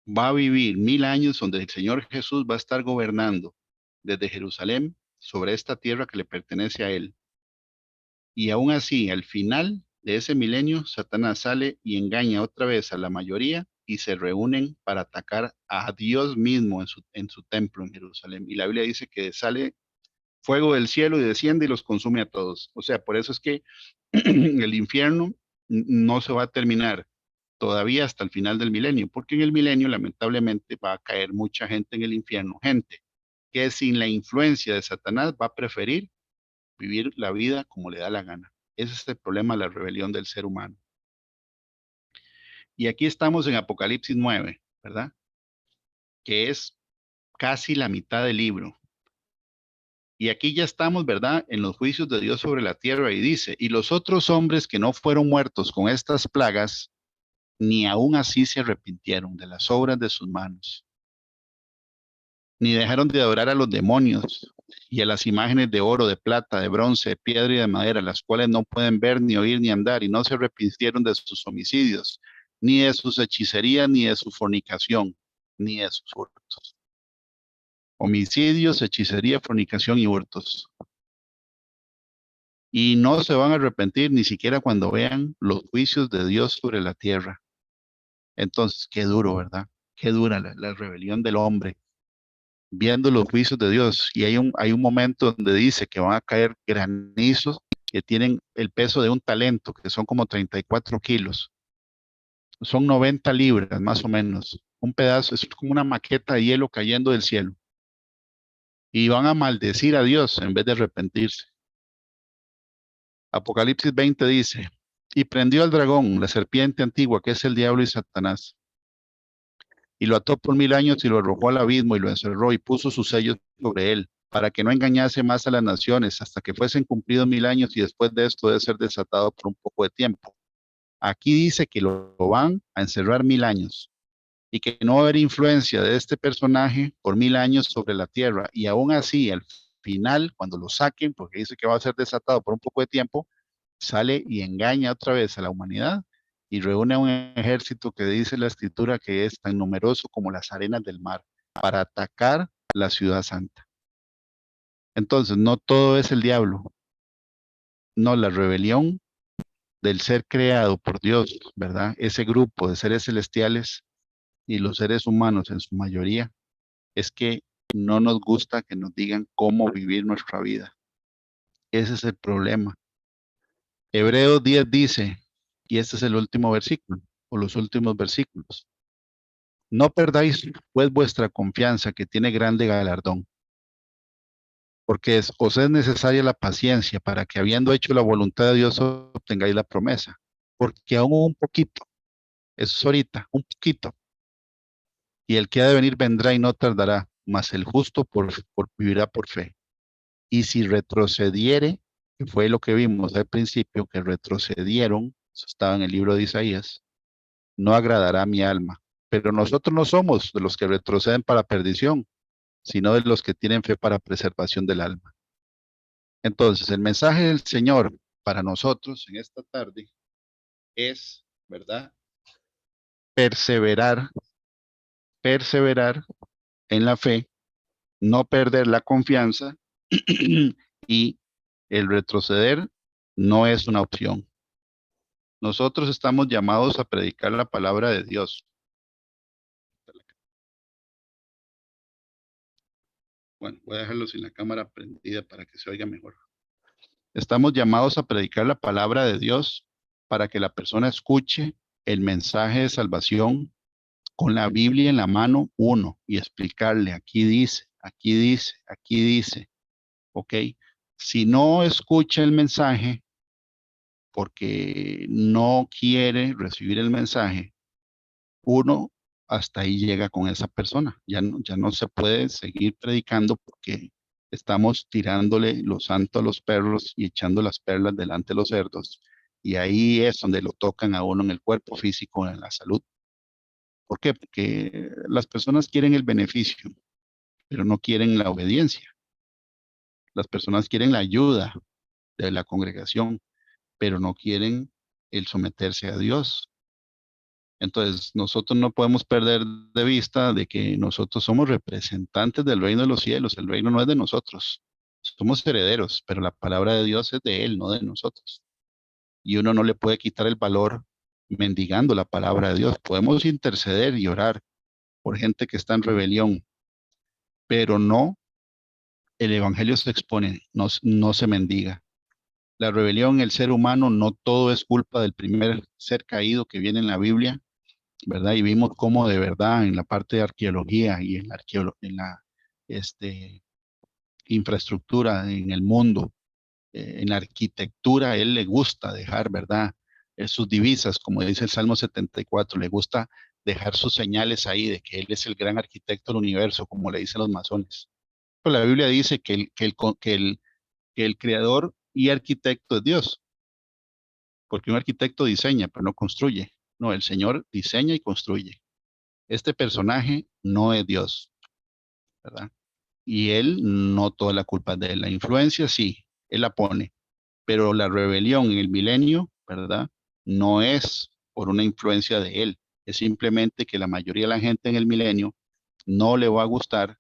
Speaker 2: va a vivir 1000 años donde el Señor Jesús va a estar gobernando desde Jerusalén sobre esta tierra que le pertenece a él. Y aún así, al final de ese milenio, Satanás sale y engaña otra vez a la mayoría y se reúnen para atacar a Dios mismo en su templo en Jerusalén. Y la Biblia dice que sale fuego del cielo y desciende y los consume a todos. O sea, por eso es que el infierno no se va a terminar todavía hasta el final del milenio, porque en el milenio lamentablemente va a caer mucha gente en el infierno, gente que sin la influencia de Satanás va a preferir vivir la vida como le da la gana. Ese es el problema de la rebelión del ser humano. Y aquí estamos en Apocalipsis 9, ¿verdad? Que es casi la mitad del libro. Y aquí ya estamos, ¿verdad? En los juicios de Dios sobre la tierra y dice, y los otros hombres que no fueron muertos con estas plagas, ni aún así se arrepintieron de las obras de sus manos, ni dejaron de adorar a los demonios y a las imágenes de oro, de plata, de bronce, de piedra y de madera, las cuales no pueden ver, ni oír, ni andar, y no se arrepintieron de sus homicidios, ni de sus hechicerías, ni de su fornicación, ni de sus hurtos. Homicidios, hechicería, fornicación y hurtos. Y no se van a arrepentir ni siquiera cuando vean los juicios de Dios sobre la tierra. Entonces, qué duro, ¿verdad? Qué dura la rebelión del hombre, viendo los juicios de Dios. Y hay un momento donde dice que van a caer granizos que tienen el peso de un talento, que son como 34 kilos. Son 90 libras, más o menos. Un pedazo, es como una maqueta de hielo cayendo del cielo. Y van a maldecir a Dios en vez de arrepentirse. Apocalipsis 20 dice, y prendió al dragón, la serpiente antigua, que es el diablo y Satanás, y lo ató por 1000 años y lo arrojó al abismo y lo encerró y puso sus sellos sobre él, para que no engañase más a las naciones hasta que fuesen cumplidos 1000 años y después de esto debe ser desatado por un poco de tiempo. Aquí dice que lo van a encerrar 1000 años y que no va a haber influencia de este personaje por 1000 años sobre la tierra. Y aún así, al final, cuando lo saquen, porque dice que va a ser desatado por un poco de tiempo, sale y engaña otra vez a la humanidad y reúne a un ejército que dice la escritura que es tan numeroso como las arenas del mar para atacar la ciudad santa. Entonces, no todo es el diablo, no, la rebelión del ser creado por Dios, ¿verdad? Ese grupo de seres celestiales y los seres humanos en su mayoría, es que no nos gusta que nos digan cómo vivir nuestra vida. Ese es el problema. Hebreos 10 dice, y este es el último versículo, o los últimos versículos, no perdáis pues vuestra confianza que tiene grande galardón, porque os es necesaria la paciencia para que habiendo hecho la voluntad de Dios obtengáis la promesa, porque aún un poquito, eso es ahorita, un poquito, y el que ha de venir vendrá y no tardará, mas el justo vivirá por fe. Y si retrocediere, que fue lo que vimos al principio, que retrocedieron, eso estaba en el libro de Isaías, no agradará a mi alma. Pero nosotros no somos de los que retroceden para perdición, sino de los que tienen fe para preservación del alma. Entonces, el mensaje del Señor para nosotros en esta tarde es, ¿verdad? Perseverar, perseverar en la fe, no perder la confianza y el retroceder no es una opción. Nosotros estamos llamados a predicar la palabra de Dios. Bueno, voy a dejarlo sin la cámara prendida para que se oiga mejor. Estamos llamados a predicar la palabra de Dios para que la persona escuche el mensaje de salvación con la Biblia en la mano, uno, y explicarle, aquí dice, aquí dice, aquí dice, ¿ok? Si no escucha el mensaje porque no quiere recibir el mensaje, uno hasta ahí llega con esa persona. Ya no se puede seguir predicando porque estamos tirándole lo santo a los perros y echando las perlas delante de los cerdos. Y ahí es donde lo tocan a uno en el cuerpo físico, en la salud. ¿Por qué? Porque las personas quieren el beneficio, pero no quieren la obediencia. Las personas quieren la ayuda de la congregación, pero no quieren el someterse a Dios. Entonces, nosotros no podemos perder de vista de que nosotros somos representantes del reino de los cielos. El reino no es de nosotros. Somos herederos, pero la palabra de Dios es de Él, no de nosotros. Y uno no le puede quitar el valor mendigando la palabra de Dios. Podemos interceder y orar por gente que está en rebelión, pero no, el evangelio se expone, no se mendiga. La rebelión, el ser humano, no todo es culpa del primer ser caído que viene en la Biblia, ¿verdad? Y vimos cómo de verdad en la parte de arqueología y en la infraestructura en el mundo, en la arquitectura, a él le gusta dejar, ¿verdad? Sus divisas, como dice el Salmo 74, le gusta dejar sus señales ahí de que él es el gran arquitecto del universo, como le dicen los masones. Pero la Biblia dice que el creador y arquitecto es Dios, porque un arquitecto diseña, pero no construye. No, el Señor diseña y construye. Este personaje no es Dios, ¿verdad? Y él no toda la culpa de él. La influencia sí, él la pone, pero la rebelión en el milenio, ¿verdad? No es por una influencia de él, es simplemente que la mayoría de la gente en el milenio no le va a gustar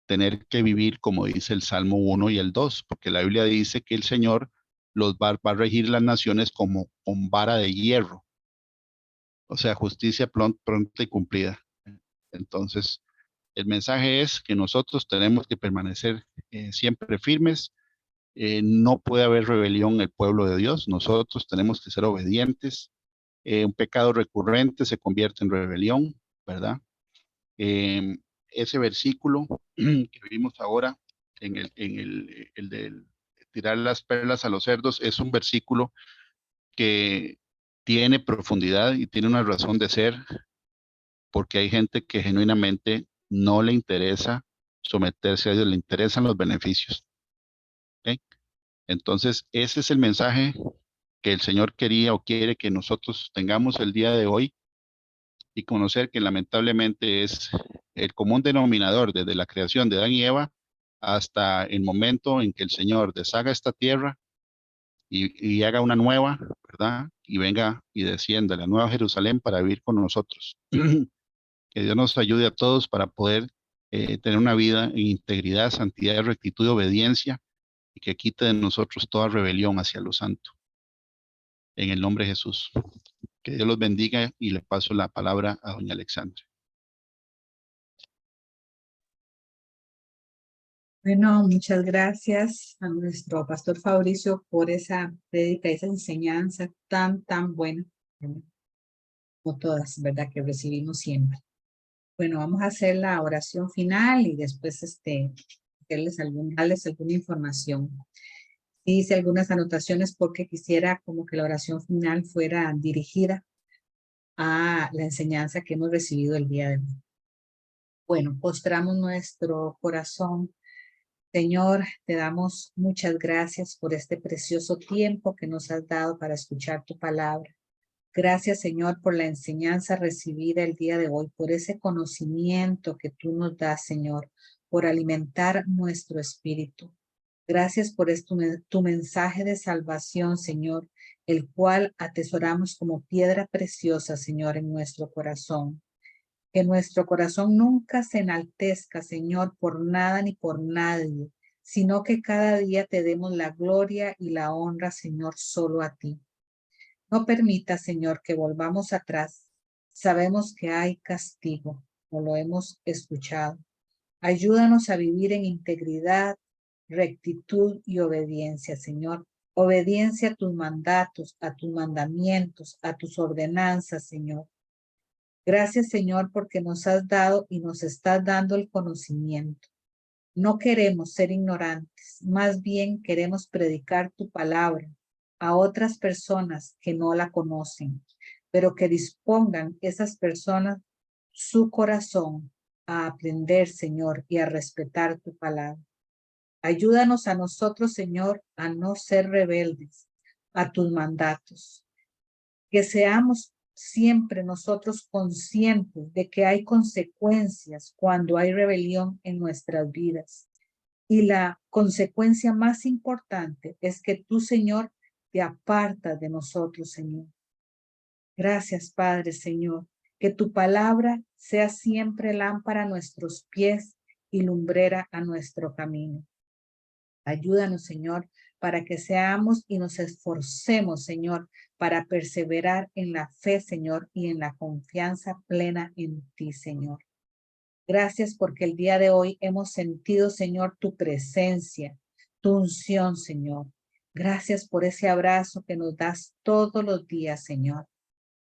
Speaker 2: tener que vivir como dice el Salmo 1 y el 2, porque la Biblia dice que el Señor va a regir las naciones como con vara de hierro, o sea, justicia pronta y cumplida. Entonces, el mensaje es que nosotros tenemos que permanecer siempre firmes. No puede haber rebelión en el pueblo de Dios. Nosotros tenemos que ser obedientes. Un pecado recurrente se convierte en rebelión, ¿verdad? Eh, Ese versículo que vimos ahora el de tirar las perlas a los cerdos es un versículo que tiene profundidad y tiene una razón de ser porque hay gente que genuinamente no le interesa someterse a Dios, le interesan los beneficios. ¿Ok? Entonces, ese es el mensaje que el Señor quería o quiere que nosotros tengamos el día de hoy y conocer que lamentablemente es el común denominador desde la creación de Adán y Eva hasta el momento en que el Señor deshaga esta tierra y haga una nueva, ¿verdad? Y venga y descienda a la nueva Jerusalén para vivir con nosotros. Que Dios nos ayude a todos para poder tener una vida en integridad, santidad, rectitud y obediencia y que quite de nosotros toda rebelión hacia lo santo. En el nombre de Jesús. Que Dios los bendiga y le paso la palabra a doña Alexandra.
Speaker 1: Bueno, muchas gracias a nuestro pastor Fabricio por esa prédica, esa enseñanza tan buena, como todas, ¿verdad? Que recibimos siempre. Bueno, vamos a hacer la oración final y después darles alguna información. Hice algunas anotaciones porque quisiera como que la oración final fuera dirigida a la enseñanza que hemos recibido el día de hoy. Bueno, postramos nuestro corazón. Señor, te damos muchas gracias por este precioso tiempo que nos has dado para escuchar tu palabra. Gracias, Señor, por la enseñanza recibida el día de hoy, por ese conocimiento que tú nos das, Señor, por alimentar nuestro espíritu. Gracias por tu mensaje de salvación, Señor, el cual atesoramos como piedra preciosa, Señor, en nuestro corazón. Que nuestro corazón nunca se enaltezca, Señor, por nada ni por nadie, sino que cada día te demos la gloria y la honra, Señor, solo a ti. No permita, Señor, que volvamos atrás. Sabemos que hay castigo, como lo hemos escuchado. Ayúdanos a vivir en integridad, rectitud y obediencia, Señor. Obediencia a tus mandatos, a tus mandamientos, a tus ordenanzas, Señor. Gracias, Señor, porque nos has dado y nos estás dando el conocimiento. No queremos ser ignorantes, más bien queremos predicar tu palabra a otras personas que no la conocen, pero que dispongan esas personas su corazón a aprender, Señor, y a respetar tu palabra. Ayúdanos a nosotros, Señor, a no ser rebeldes a tus mandatos. Que seamos siempre nosotros conscientes de que hay consecuencias cuando hay rebelión en nuestras vidas. Y la consecuencia más importante es que tú, Señor, te apartas de nosotros, Señor. Gracias, Padre, Señor. Que tu palabra sea siempre lámpara a nuestros pies y lumbrera a nuestro camino. Ayúdanos, Señor, para que seamos y nos esforcemos, Señor, para perseverar en la fe, Señor, y en la confianza plena en ti, Señor. Gracias porque el día de hoy hemos sentido, Señor, tu presencia, tu unción, Señor. Gracias por ese abrazo que nos das todos los días, Señor.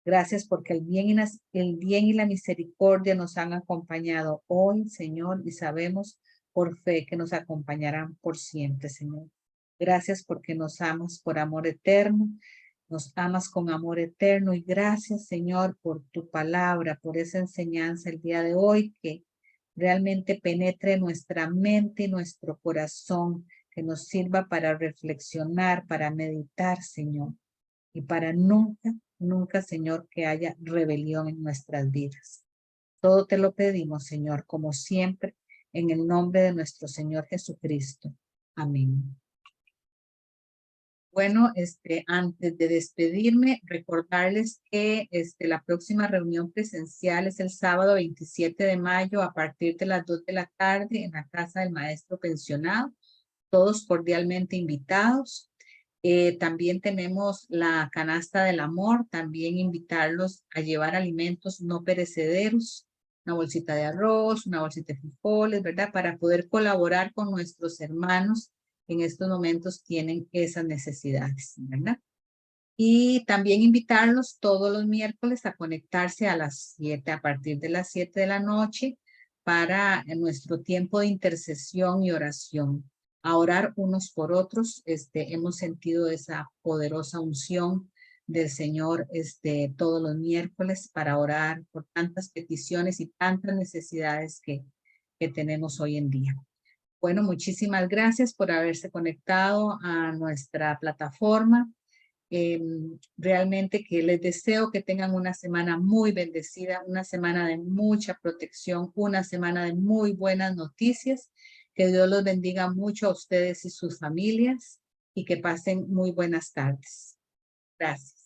Speaker 1: Gracias porque el bien y la misericordia nos han acompañado hoy, Señor, y sabemos por fe que nos acompañarán por siempre, Señor. Gracias porque nos amas por amor eterno, nos amas con amor eterno y gracias, Señor, por tu palabra, por esa enseñanza el día de hoy que realmente penetre nuestra mente y nuestro corazón, que nos sirva para reflexionar, para meditar, Señor, y para nunca, Señor, que haya rebelión en nuestras vidas. Todo te lo pedimos, Señor, como siempre, en el nombre de nuestro Señor Jesucristo. Amén. Bueno, antes de despedirme, recordarles que la próxima reunión presencial es el sábado 27 de mayo a partir de las 2 de la tarde en la casa del maestro pensionado. Todos cordialmente invitados. También tenemos la canasta del amor, también invitarlos a llevar alimentos no perecederos, una bolsita de arroz, una bolsita de frijoles, ¿verdad? Para poder colaborar con nuestros hermanos que en estos momentos tienen esas necesidades, ¿verdad? Y también invitarlos todos los miércoles a conectarse a las 7, a partir de las 7 de la noche, para nuestro tiempo de intercesión y oración. A orar unos por otros. Hemos sentido esa poderosa unción del Señor todos los miércoles para orar por tantas peticiones y tantas necesidades que tenemos hoy en día. Bueno, muchísimas gracias por haberse conectado a nuestra plataforma. Realmente que les deseo que tengan una semana muy bendecida, una semana de mucha protección, una semana de muy buenas noticias. Que Dios los bendiga mucho a ustedes y sus familias y que pasen muy buenas tardes. Gracias.